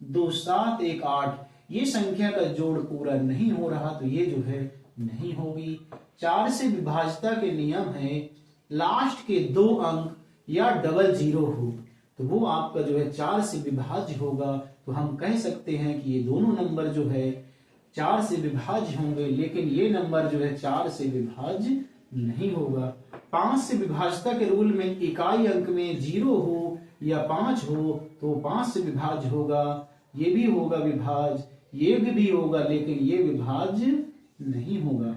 2 7 1 8, ये संख्या का जोड़ पूरा नहीं हो रहा तो ये जो है नहीं होगी। 4 से विभाज्यता के नियम है लास्ट के 2 अंक या डबल 0 हो, तो वो आपका जो है 4 से विभाज्य होगा। तो हम कह सकते हैं कि ये दोनों नंबर जो है 4 से विभाज्य होंगे, लेकिन ये नंबर जो है 4 से विभाज्य नहीं होगा। 5 से विभाज्यता के रूल में इकाई अंक में 0 हो या 5 हो तो 5 से विभाज्य होगा, ये भी होगा विभाज्य, ये भी होगा, लेकिन ये विभाज्य नहीं होगा।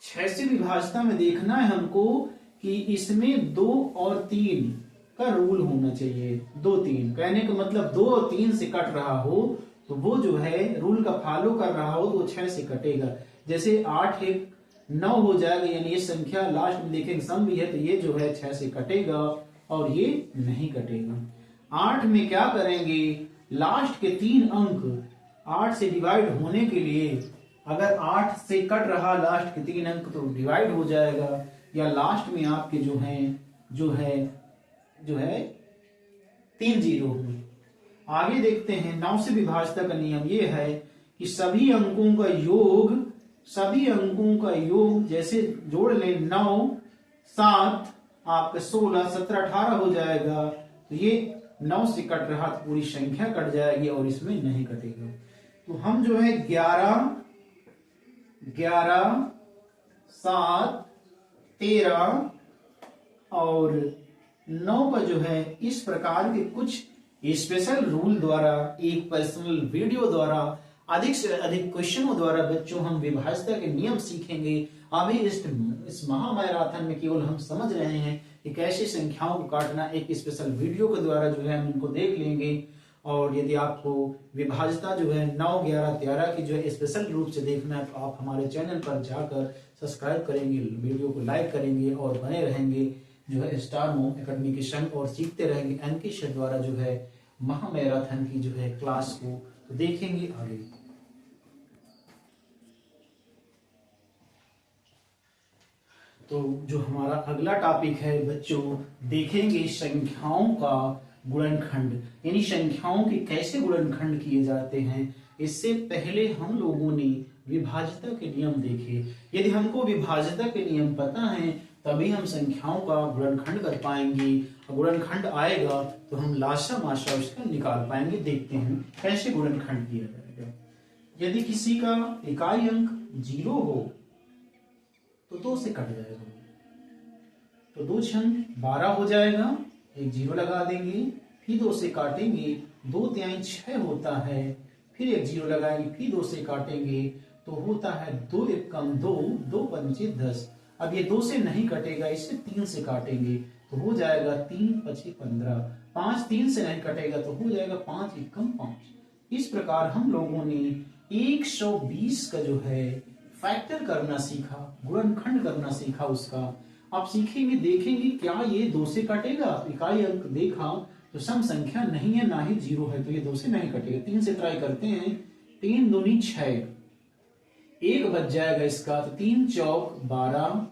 6 से विभाज्यता में देखना है हमको कि इसमें 2 और 3 का रूल होना चाहिए। 2 3 कहने का मतलब 2 और 3 से कट रहा हो तो वो जो है रूल का फॉलो कर रहा हो तो 6 से कटेगा। जैसे 8 1 9 हो जाएगा, यानी ये संख्या लास्ट में देखेंगे सम भी है तो ये जो है 6 से कटेगा और ये नहीं कटेगा। 8 में क्या करेंगे, लास्ट के 3 अंक 8 से डिवाइड होने के लिए अगर 8 से कट रहा लास्ट के 3 अंक तो डिवाइड हो जाएगा, या लास्ट में आपके जो है 3 0 होंगे। आगे देखते हैं 9 से विभाज्यता का नियम ये है कि सभी अंकों का योग जैसे जोड़ ले 9 7 आपका 16 17 18 हो जाएगा, तो ये 9 से कट रहा तो पूरी संख्या कट जाएगी और इसमें नहीं कटेगा। तो हम जो है 11 7 13 और 9 का जो है इस प्रकार के कुछ स्पेशल रूल द्वारा, एक पर्सनल वीडियो द्वारा, अधिक से अधिक क्वेश्चनों द्वारा बच्चों हम विभाज्यता के नियम सीखेंगे। अभी इस महामैराथन में केवल हम समझ रहे हैं कि कैसे संख्याओं को काटना, एक स्पेशल वीडियो के द्वारा जो है हम इनको देख लेंगे। और यदि आपको विभाज्यता जो है 9 11 13 की जो है स्पेशल रूप से देखना है तो आप हमारे चैनल पर जाकर सब्सक्राइब करेंगे, वीडियो को लाइक करेंगे और बने रहेंगे जो है स्टार मोम एकेडमी के संग, और सीखते रहेंगे एनके सर द्वारा जो है महामैराथन की जो है क्लास को तो देखेंगे आगे। तो जो हमारा अगला टॉपिक है बच्चों, देखेंगे संख्याओं का गुणनखंड, यानी संख्याओं के कैसे गुणनखंड किए जाते हैं। इससे पहले हम लोगों ने विभाज्यता के नियम देखे। यदि हमको विभाज्यता के नियम पता है तभी हम संख्याओं का गुणनखंड कर पाएंगे, और गुणनखंड आएगा तो हम लाशा माशा उसका निकाल पाएंगे। देखते हैं कैसे गुणनखंड किया जाएगा। यदि किसी का इकाई अंक 0 हो तो 2 से कट जाएगा, तो 2 छंग 12 हो जाएगा, एक 0 लगा देंगे, फिर 2 से काटेंगे, 2 तिहाई 6 होता है, फिर एक 0 लगाएंगे, फिर 2 से काटेंगे तो होता है 2 एकम 2, 2 पंचे 10। अब ये 2 से नहीं कटेगा, इसे 3 से काटेंगे तो हो जाएगा 3 पचे 15, 5 3 से नहीं कटेगा तो हो जाएगा 5 एकम 5। इस प्रकार हम लोगों ने 120 का जो है फैक्टर करना सीखा, गुणनखंड करना सीखा उसका। आप सीखेंगे, देखेंगे क्या ये 2 से कटेगा, इकाई अंक देखा तो सम संख्या नहीं है ना ही 0 है तो ये 2 से नहीं कटेगा। 3 से ट्राई करते हैं, 3 दूनी 6, 1 बच जाएगा इसका, तो 3 चौक 12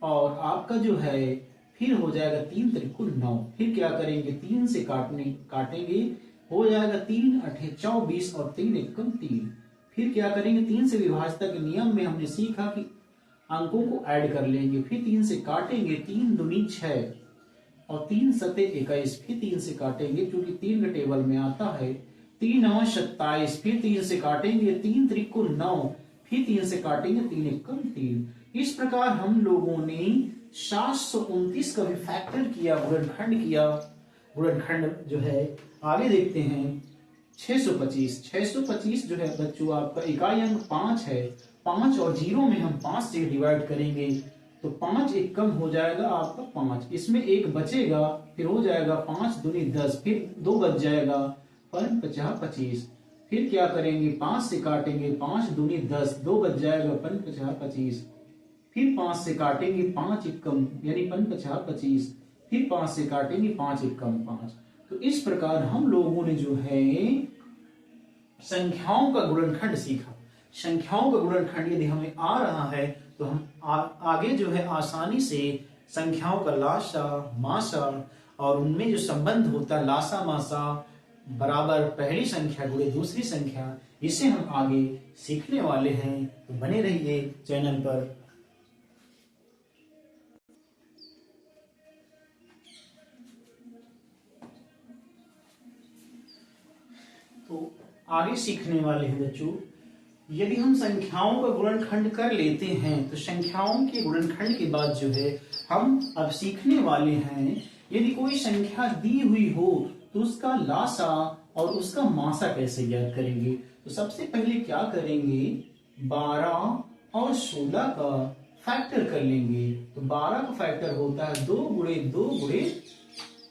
और आपका जो है फिर हो जाएगा 3 त्रिकुल 9। फिर क्या करेंगे, 3 से काटेंगे, हो जाएगा 3 अठे 24 और 3 एकम 3। फिर क्या करेंगे, 3 से विभाज्यता के नियम में हमने सीखा कि अंकों को ऐड कर लेंगे, फिर 3 से काटेंगे, 3 दूनी 6 और 3 सते 21, फिर 3 से काटेंगे क्योंकि 3 के टेबल में आता है, 3 9 27, फिर 3 से काटेंगे, 3 त्रिकुल 9, फिर 3 से काटेंगे, 3 एकम 3। इस प्रकार हम लोगों ने 729 का भी फैक्टर किया, गुणनखंड किया। गुणनखंड जो है आगे देखते हैं, 625 जो है बच्चों आपका इकाई अंक 5 है। 5 और 0 में हम 5 से डिवाइड करेंगे तो 5 एक कम हो जाएगा आपका 5, इसमें एक बचेगा, फिर हो जाएगा 5 दूनी 10, फिर 2 बच जाएगा, 5 पचास 25। फिर क्या करेंगे, 5 से काटेंगे, 5 दूनी 10, 2 बच जाएगा, 5 पचास 25। फिर 5 से काटेंगे, 5 एक कम यानी 5 पचास 25। फिर 5 से काटेंगे, 5 एक कम 5। तो इस प्रकार हम लोगों ने जो है संख्याओं का गुणनखंड सीखा। संख्याओं का गुणनखंड यदि हमें आ रहा है तो हम आगे जो है आसानी से संख्याओं का लासा मासा और उनमें जो संबंध होता है लासा मासा बराबर पहली संख्या गुणे दूसरी संख्या, इसे हम आगे सीखने वाले हैं। तो बने रहिए चैनल पर। तो आगे सीखने वाले हैं बच्चों, यदि हम संख्याओं का गुणनखंड कर लेते हैं तो संख्याओं के गुणनखंड के बाद जो है हम अब सीखने वाले हैं, यदि कोई संख्या दी हुई हो तो उसका लासा और उसका मासा कैसे ज्ञात करेंगे। तो सबसे पहले क्या करेंगे, 12 और 16 का फैक्टर कर लेंगे। तो 12 का फैक्टर होता है 2 गुणे 2 गुणे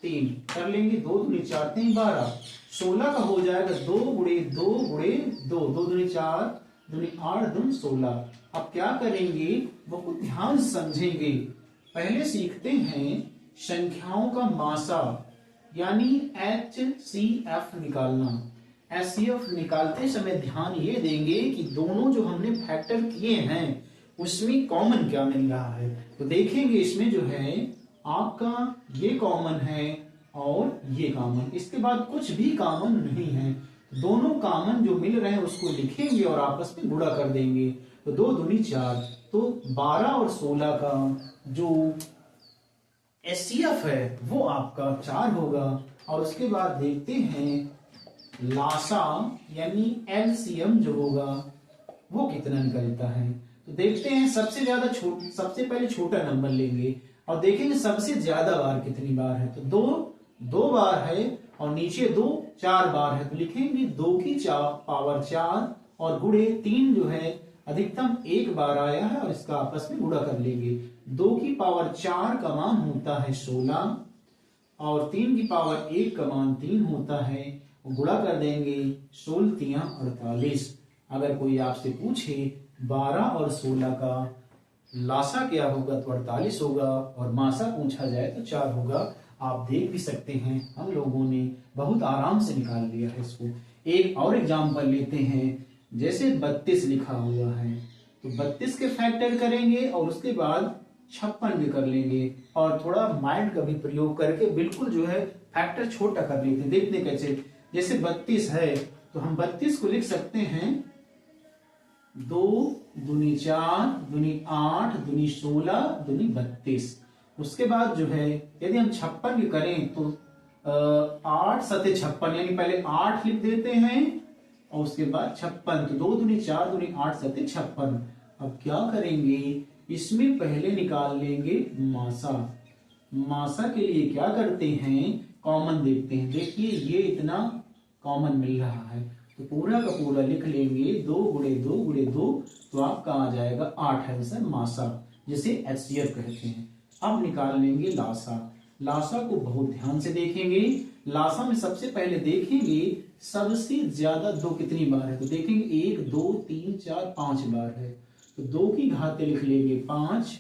3 कर लेंगे, 2 दूनी 4 3 12। 16 का हो जाएगा 2 गुणे 2 गुणे 2, 2 दूनी 4 दूनी 8 दूनी 16। अब क्या करेंगे, बहुत ध्यान समझेंगे। पहले सीखते हैं संख्याओं का मासा यानी HCF निकालना। HCF निकालते समय ध्यान ये देंगे कि दोनों जो हमने फैक्टर किए हैं उसमें कॉमन क्या मिल रहा है। तो देखेंगे इसमें जो है आपका ये कॉमन है और ये कॉमन, इसके बाद कुछ भी कॉमन नहीं है। दोनों कॉमन जो मिल रहे हैं उसको लिखेंगे और आपस में गुणा कर देंगे। तो 2 दूनी 4, तो 12 और 16 का जो HCF है वो आपका 4 होगा। और उसके बाद देखते हैं लासा यानी LCM जो होगा वो कितना निकलता है। तो देखते हैं सबसे पहले छोटा नंबर लेंगे और देखेंगे सबसे ज्यादा बार कितनी बार है। तो 2 बार है और नीचे 2 4 बार है। तो लिखेंगे 2 की पावर 4 और गुणे 3 जो है अधिकतम 1 बार आया है और इसका आपस में गुणा कर लेंगे। 2 की पावर 4 का मान होता है 16 और 3 की पावर 1 का मान 3 होता है, गुणा कर देंगे, 16 3 48। अगर कोई आपसे पूछे 12 और 16 का लासा क्या होगा तो 48 होगा और मासा पूछा जाए तो 4 होगा। आप देख भी सकते हैं हम लोगों ने बहुत आराम से निकाल लिया है इसको। एक और एग्जांपल लेते हैं, जैसे 32 लिखा हुआ है तो 32 के फैक्टर करेंगे और उसके बाद 56 भी कर लेंगे और थोड़ा माइंड का भी प्रयोग करके बिल्कुल जो है फैक्टर छोटा कर लेते हैं। देखते कैसे, जैसे 32 है तो हम 32 को लिख सकते हैं 2 दूनी 4 दूनी 8 दूनी 16 दूनी 32। उसके बाद जो है यदि हम 56 भी करें तो 8 सते 56 यानी पहले 8 लिख देते हैं और उसके बाद 56, तो 2 दूनी 4 दूनी 8 सते 56। अब क्या करेंगे, इसमें पहले निकाल लेंगे मासा। मासा के लिए क्या करते हैं, कॉमन देखते हैं। देखिए ये इतना कॉमन मिल रहा है तो पूरा का पूरा लिख लेंगे 2 गुणे 2 गुणे 2, तो आपका आ जाएगा 8 आंसर मासा, जिसे HCF कहते हैं। अब निकाल लेंगे लासा। लासा को बहुत ध्यान से देखेंगे। लासा में सबसे पहले देखेंगे सबसे ज्यादा 2 कितनी बार है। तो देखेंगे 1 2 3 4 5 बार है। तो 2 की घाते लिख लेंगे 5,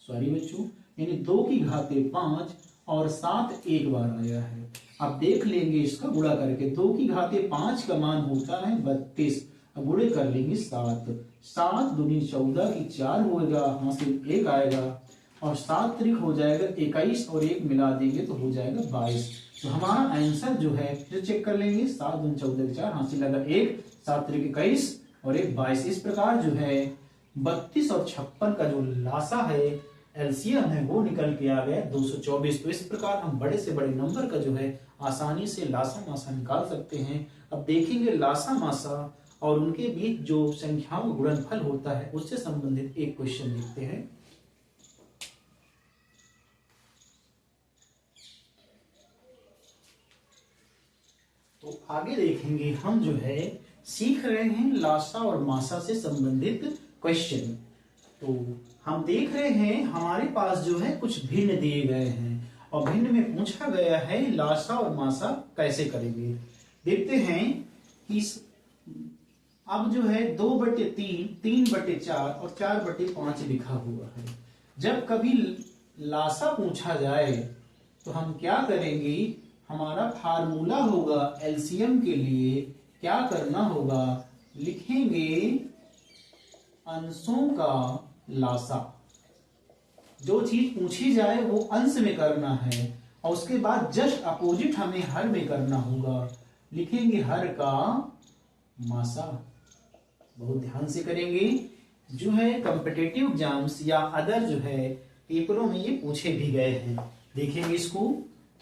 सॉरी बच्चों, यानी 2 की घाते 5 और 7 एक बार आया है। अब देख लेंगे इसका गुणा करके, 2 की घाते 5 का मान होता है 32। अब गुणे कर लेंगे 7, 7 दूनी 14 की 4 होगा, हासिल 1 आएगा और 7 त्रिक हो जाएगा 21 और 1 मिला देंगे तो हो जाएगा 22। तो हमारा आंसर जो है फिर चेक कर लेंगे, 7 दूनी 14 की 4 हासिल लगा 1, 7 त्रिक 21 और 1 22। इस प्रकार जो है 32 और 56 का जो लासा है एलसीएम है वो निकल के आ गया 224। तो इस प्रकार हम बड़े से बड़े नंबर का जो है आसानी से लासा मासा निकाल सकते हैं। अब देखेंगे लासा मासा और उनके बीच जो संख्याओं का गुणनफल होता है उससे संबंधित एक क्वेश्चन लिखते हैं। तो आगे देखेंगे हम जो है सीख रहे हैं लासा और मासा से संबंधित क्वेश्चन। तो हम देख रहे हैं हमारे पास जो है कुछ भिन्न दिए गए हैं और भिन्न में पूछा गया है लासा और मासा कैसे करेंगे। देखते हैं कि अब जो है 2/3, 3/4 और 4/5 लिखा हुआ है। जब कभी लासा पूछा जाए तो हम क्या करेंगे, हमारा फार्मूला होगा एलसीएम के लिए क्या करना होगा, लिखेंगे अंशों का लासा। जो चीज पूछी जाए वो अंश में करना है और उसके बाद जस्ट अपोजिट हमें हर में करना होगा, लिखेंगे हर का मासा। बहुत ध्यान से करेंगे, जो है कॉम्पिटिटिव एग्जाम्स या अदर जो है पेपरों में ये पूछे भी गए हैं। देखेंगे इसको,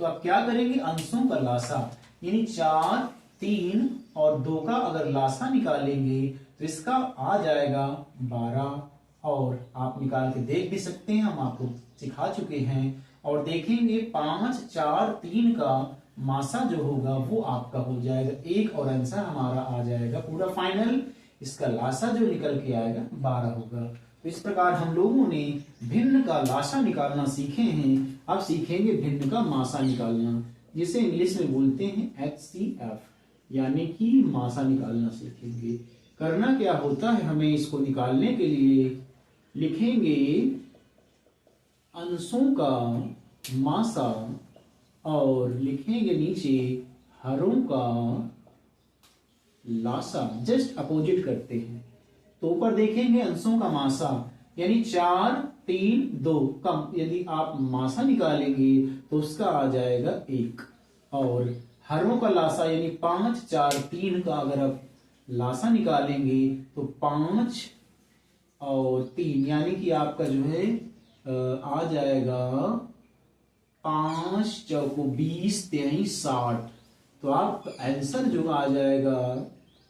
तो आप क्या करेंगे, अंशों का लासा यानी 4, 3 और 2 का अगर लासा निकालेंगे तो इसका आ जाएगा 12। और आप निकाल के देख भी सकते हैं, हम आपको सिखा चुके हैं। और देखेंगे 5, 4, 3 का मासा जो होगा वो आपका हो जाएगा 1 और आंसर हमारा आ जाएगा पूरा फाइनल। इसका लासा जो निकल के आएगा 12 होगा। तो इस प्रकार हम लोगों ने भिन्न का लासा निकालना सीखे हैं। अब सीखेंगे भिन्न का मासा निकालना, जिसे इंग्लिश में बोलते हैं HCF, यानी कि मासा निकालना सीखेंगे। करना क्या होता है, हमें इसको निकालने के लिए लिखेंगे अंशों का मासा और लिखेंगे नीचे हरों का लासा। जस्ट अपोजिट करते हैं, तो ऊपर देखेंगे अंशों का मासा यानी 4, 3, 2 कम, यदि आप मासा निकालेंगे तो उसका आ जाएगा 1। और हरों का लासा यानी 5, 4, 3 का अगर आप लासा निकालेंगे तो 5 और 3 यानी कि आपका जो है आ जाएगा 5 चौको 20, 23, 60। तो आपका आंसर जो आ जाएगा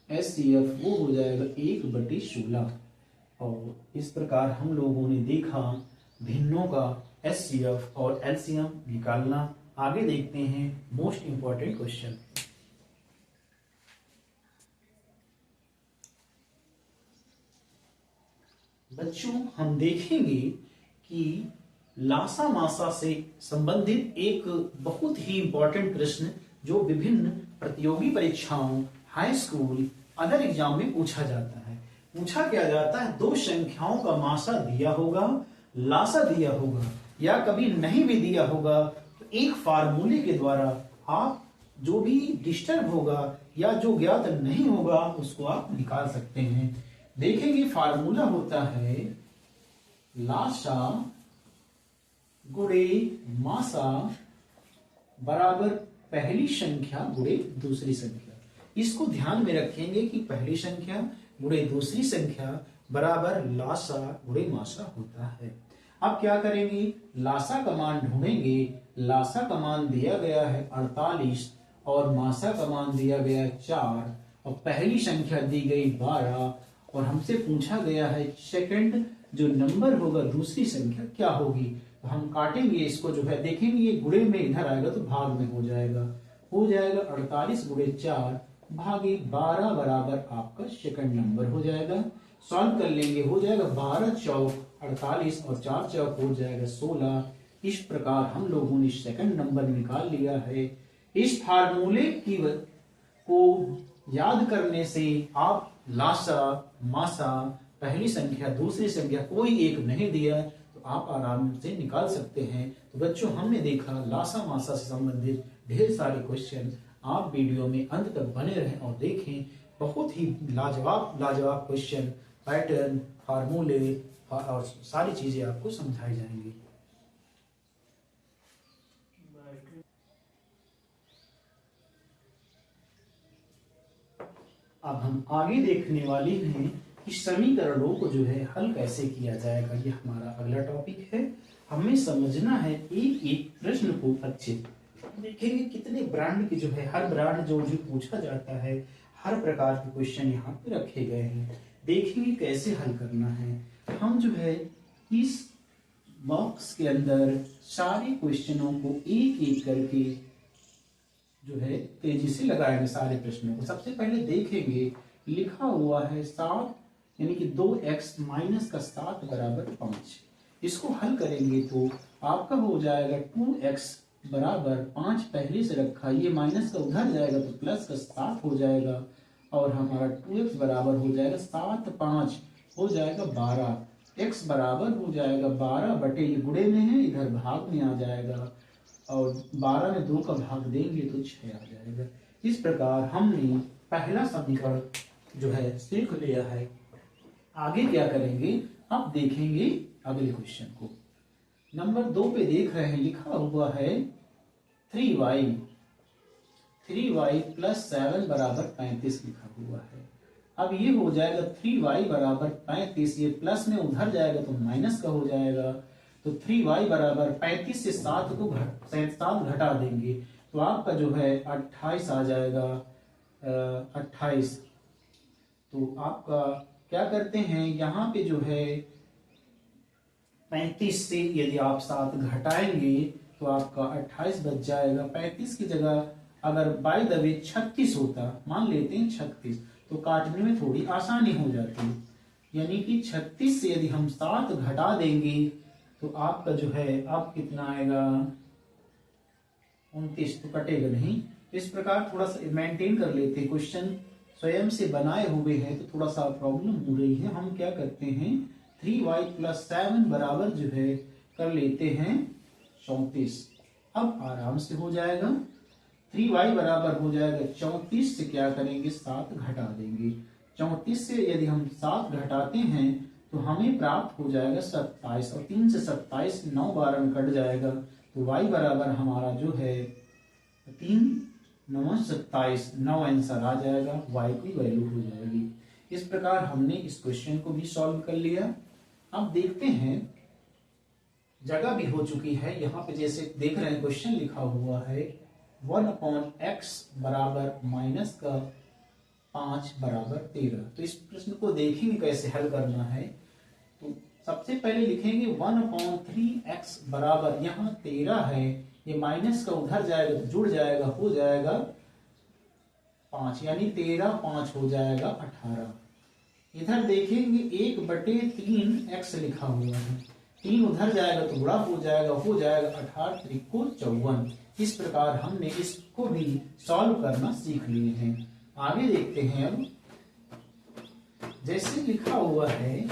HCF वो हो जाएगा 1/16। और इस प्रकार हम लोगों ने देखा भिन्नों का HCF और LCM निकालना। आगे देखते हैं मोस्ट इंपॉर्टेंट क्वेश्चन। बच्चों हम देखेंगे कि लासा मासा से संबंधित एक बहुत ही इंपॉर्टेंट प्रश्न जो विभिन्न प्रतियोगी परीक्षाओं, हाई स्कूल, अदर एग्जाम में पूछा जाता है। पूछा क्या जाता है, दो संख्याओं का मासा दिया होगा, लासा दिया होगा, या कभी नहीं भी दिया होगा तो एक फार्मूले के द्वारा आप जो भी डिस्टर्ब होगा या जो ज्ञात नहीं होगा उसको आप निकाल सकते हैं। देखेंगे फार्मूला होता है लासा गुणे मासा बराबर पहली संख्या गुणे दूसरी संख्या। इसको ध्यान में रखेंगे कि पहली संख्या गुणे दूसरी संख्या बराबर लासा गुणे मासा होता है। अब क्या करेंगे, लासा का मान ढूंढेंगे। लासा का मान दिया गया है 48 और मासा का मान दिया गया है 4 और पहली संख्या दी गई 12 और हमसे पूछा गया है सेकंड जो नंबर होगा दूसरी संख्या क्या होगी। तो हम काटेंगे इसको, जो है देखेंगे ये गुणे में इधर आएगा तो भाग में हो जाएगा 48 गुणे 4 भागे 12 बराबर आपका सेकंड नंबर हो जाएगा। सॉल्व कर लेंगे, हो जाएगा 12 चौक 48 और 4 चौक हो जाएगा 16। इस प्रकार हम लोगों ने सेकंड नंबर निकाल लिया है। इस फार्मूले की को याद करने से आप लासा मासा पहली संख्या दूसरी संख्या कोई एक नहीं दिया तो आप आराम से निकाल सकते हैं। तो बच्चों हमने देखा लासा मासा से संबंधित ढेर सारे क्वेश्चन। आप वीडियो में अंत तक बने रहें और देखें, बहुत ही लाजवाब क्वेश्चन, पैटर्न, फार्मूले और सारी चीजें आपको समझाई जाएंगी। अब हम आगे देखने वाले हैं कि समीकरणों को जो है हल कैसे किया जाएगा। ये हमारा अगला टॉपिक है। हमें समझना है एक एक प्रश्न को अच्छे। देखेंगे कितने ब्रांड की जो है, हर ब्रांड जो पूछा जाता है, हर प्रकार के क्वेश्चन यहाँ पे रखे गए हैं। देखेंगे कैसे हल करना है। हम जो है इस बॉक्स के अंदर सारे क्वेश्चनों को एक एक करके जो है तेजी से लगाएंगे सारे प्रश्नों को। सबसे पहले देखेंगे लिखा हुआ है 7 यानी कि 2x माइनस का 7 बराबर 5। इसको हल करेंगे तो आपका हो जाएगा 2x बराबर 5 पहले से रखा, ये माइनस का उधर जाएगा तो प्लस का 7 हो जाएगा और हमारा 2x बराबर हो जाएगा 7 5 हो जाएगा 12। x बराबर हो जाएगा 12 बटे, ये गुणे में है इधर भाग में आ जाएगा और 12 में 2 का भाग देंगे तो 6 आ जाएगा। इस प्रकार हमने पहला समीकरण जो है सीख लिया है। आगे क्या करेंगे अब देखेंगे अगले क्वेश्चन को। नंबर 2 पे देख रहे हैं, लिखा हुआ है 3y प्लस 7 बराबर 35 लिखा हुआ है। अब ये हो जाएगा 3y बराबर 35, ये प्लस में उधर जाएगा तो माइनस का हो जाएगा, तो 3y बराबर 35 से 7 को 7 घटा देंगे तो आपका जो है 28 आ जाएगा। 28 तो आपका क्या करते हैं यहाँ पे जो है 35 से यदि आप 7 घटाएंगे तो आपका 28 बच जाएगा। 35 की जगह अगर बाय द वे 36 होता, मान लेते हैं 36, तो काटने में थोड़ी आसानी हो जाती, यानी कि 36 से यदि हम 7 घटा देंगे तो आपका जो है अब कितना आएगा 29, तो कटेगा नहीं। इस प्रकार थोड़ा सा मेंटेन कर लेते हैं, क्वेश्चन स्वयं से बनाए हुए हैं तो थोड़ा सा प्रॉब्लम हो रही है। हम क्या करते हैं 3y प्लस 7 बराबर जो है कर लेते हैं 34। अब आराम से हो जाएगा 3y बराबर हो जाएगा 34 से क्या करेंगे 7 घटा देंगे। 34 से यदि हम 7 घटाते हैं तो हमें प्राप्त हो जाएगा 27 और 3 से 27 9 12 में कट जाएगा तो y बराबर हमारा जो है 3 9 27 9 आंसर आ जाएगा, y की वैल्यू हो जाएगी। इस प्रकार हमने इस क्वेश्चन को भी सॉल्व कर लिया। अब देखते हैं, जगह भी हो चुकी है यहाँ पे, जैसे देख रहे हैं क्वेश्चन लिखा हुआ है 1/x बराबर माइनस का 5 बराबर 13। तो इस प्रश्न को देखेंगे कैसे हल करना है। तो सबसे पहले लिखेंगे 1/3x बराबर, यहाँ 13 है, ये माइनस का उधर जाएगा तो जुड़ जाएगा, हो जाएगा 5 यानी 13 5 हो जाएगा 18। इधर देखेंगे 1/3x लिखा हुआ है, 3 उधर जाएगा तो गुणा हो जाएगा 18 त्रिको 54। इस प्रकार हमने इसको भी सॉल्व करना सीख लिए हैं। आगे देखते हैं, अब जैसे लिखा हुआ है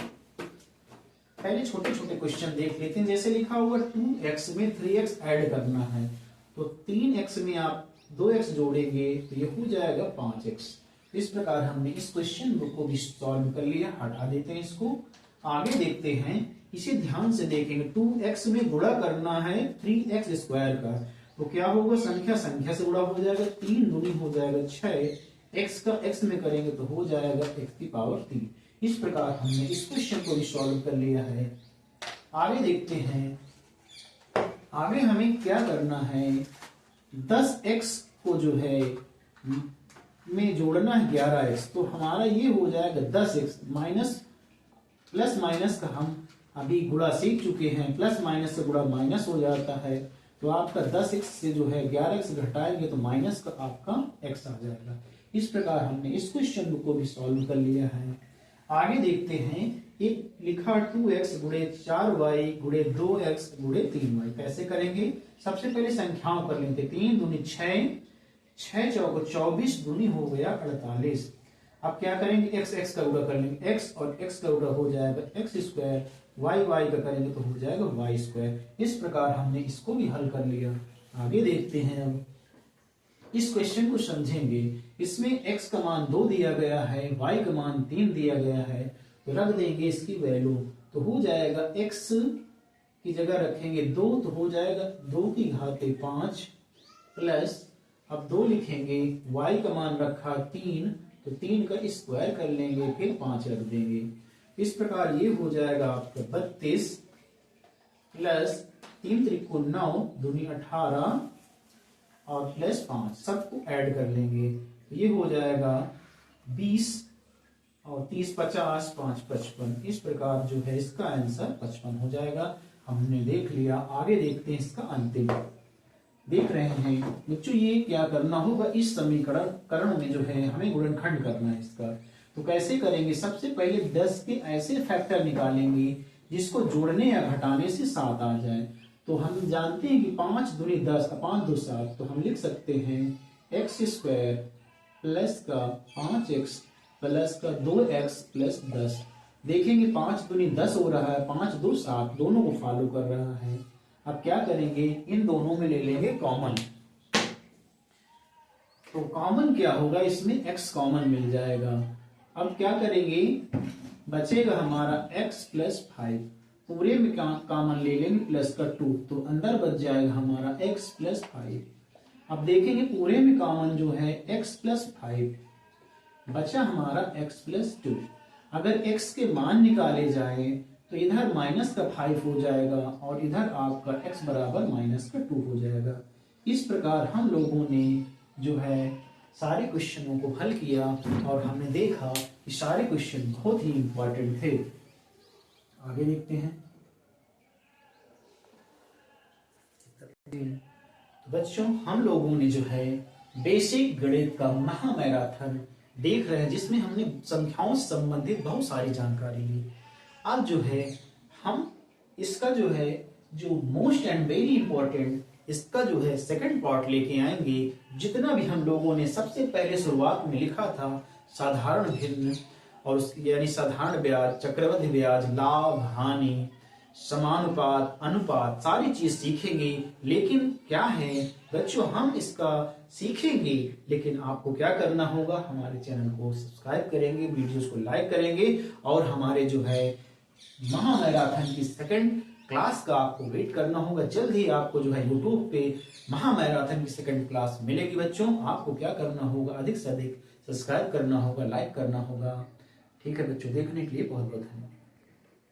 पहले छोटे छोटे क्वेश्चन देख लेते हैं। जैसे लिखा हुआ 2x में 3x ऐड करना है तो 3x में आप 2x जोड़ेंगे तो ये हो जाएगा 5x। इस प्रकार हमने इस क्वेश्चन को भी सॉल्व कर लिया, हटा देते हैं इसको। आगे देखते हैं, इसे ध्यान से देखेंगे 2x में गुणा करना है 3x स्क्वायर का तो क्या होगा संख्या संख्या से गुणा हो जाएगा, 3 दूनी हो जाएगा 6, x का x में करेंगे तो हो जाएगा x की पावर 3। इस प्रकार हमने इस क्वेश्चन को भी सॉल्व कर लिया है। आगे देखते हैं, आगे हमें क्या करना है 10x को जो है में जोड़ना है 11x, तो हमारा ये हो जाएगा 10x माइनस प्लस माइनस का हम अभी गुणा सीख चुके हैं, प्लस माइनस से गुणा माइनस हो जाता है तो आपका 10x से जो है 11x घटाएंगे तो माइनस का आपका x आ जाएगा। इस प्रकार हमने इस क्वेश्चन को भी सॉल्व कर लिया है। आगे देखते हैं, एक लिखा 2x गुणे 4y गुणे 2x गुणे 3y कैसे करेंगे। सबसे पहले संख्याओं कर लेंगे, 3 दूनी 6, 6 चौको 24 दूनी हो गया 48। अब क्या करेंगे x x का गुणा कर लेंगे, x और x का गुणा हो जाएगा x स्क्वायर, y y का करेंगे तो हो जाएगा y स्क्वायर। इस प्रकार हमने इसको भी हल कर लिया। आगे देखते हैं, अब इस क्वेश्चन को समझेंगे। इसमें x का मान 2 दिया गया है, y का मान 3 दिया गया है, तो रख देंगे इसकी वैल्यू तो हो जाएगा x की जगह रखेंगे 2 तो हो जाएगा 2 की घात 5 प्लस, अब 2 लिखेंगे, y का मान रखा 3 तो 3 का स्क्वायर कर लेंगे फिर 5 रख देंगे। इस प्रकार ये हो जाएगा आपका 32 प्लस 3 त्रिको 9 दूनी 18 और प्लस 5 सबको ऐड कर लेंगे तो ये हो जाएगा 20 और 30 50 5 55। इस प्रकार जो है इसका आंसर 55 हो जाएगा। हमने देख लिया। आगे देखते हैं इसका अंतिम। देख रहे हैं बच्चों, ये क्या करना होगा, इस समीकरण में जो है हमें गुणनखंड करना है इसका। तो कैसे करेंगे, सबसे पहले 10 के ऐसे फैक्टर निकालेंगे जिसको जोड़ने या घटाने से 7 आ जाए। तो हम जानते हैं कि 5 दूनी 10 5 2 7, तो हम लिख सकते हैं एक्स स्क्वायर प्लस का 5x प्लस का 2x प्लस 10। देखेंगे 5 दूनी 10 हो रहा है, 5 2 7 दोनों को फॉलो कर रहा है। अब क्या करेंगे, इन दोनों में ले लेंगे कॉमन। तो कॉमन क्या होगा, इसमें x कॉमन मिल जाएगा। अब क्या करेंगे, बचेगा हमारा x प्लस 5, पूरे में कॉमन ले लेंगे प्लस का 2, तो अंदर बच जाएगा हमारा x प्लस 5। अब देखेंगे पूरे में कॉमन जो है x प्लस 5, बचा हमारा x प्लस 2। अगर x के मान निकाले जाए तो इधर माइनस का 5 हो जाएगा और इधर आपका x बराबर माइनस का 2 हो जाएगा। इस प्रकार हम लोगों ने जो है सारे क्वेश्चनों को हल किया और हमने देखा कि सारे क्वेश्चन बहुत ही इंपॉर्टेंट थे। आगे देखते हैं। तो बच्चों, हम लोगों ने जो है बेसिक गणित का महामैराथन देख रहे हैं, जिसमें हमने संख्याओं से संबंधित बहुत सारी जानकारी ली। अब जो है हम इसका जो है जो मोस्ट एंड वेरी इंपॉर्टेंट इसका जो है सेकंड पार्ट लेके आएंगे। जितना भी हम लोगों ने सबसे पहले शुरुआत में लिखा था, साधारण भिन्न और यानी साधारण ब्याज, चक्रवृद्धि ब्याज, लाभ हानि, समानुपात, अनुपात, सारी चीज सीखेंगे। लेकिन क्या है बच्चों, हम इसका सीखेंगे, लेकिन आपको क्या करना होगा, हमारे चैनल को सब्सक्राइब करेंगे, वीडियोस को लाइक करेंगे और हमारे जो है महामैराथन की सेकंड क्लास का आपको वेट करना होगा। जल्द ही आपको जो है यूट्यूब पे महामैराथन की सेकंड क्लास मिलेगी। बच्चों, आपको क्या करना होगा, अधिक से अधिक सब्सक्राइब करना होगा, लाइक करना होगा। ठीक है बच्चों, देखने के लिए बहुत बहुत धन्यवाद।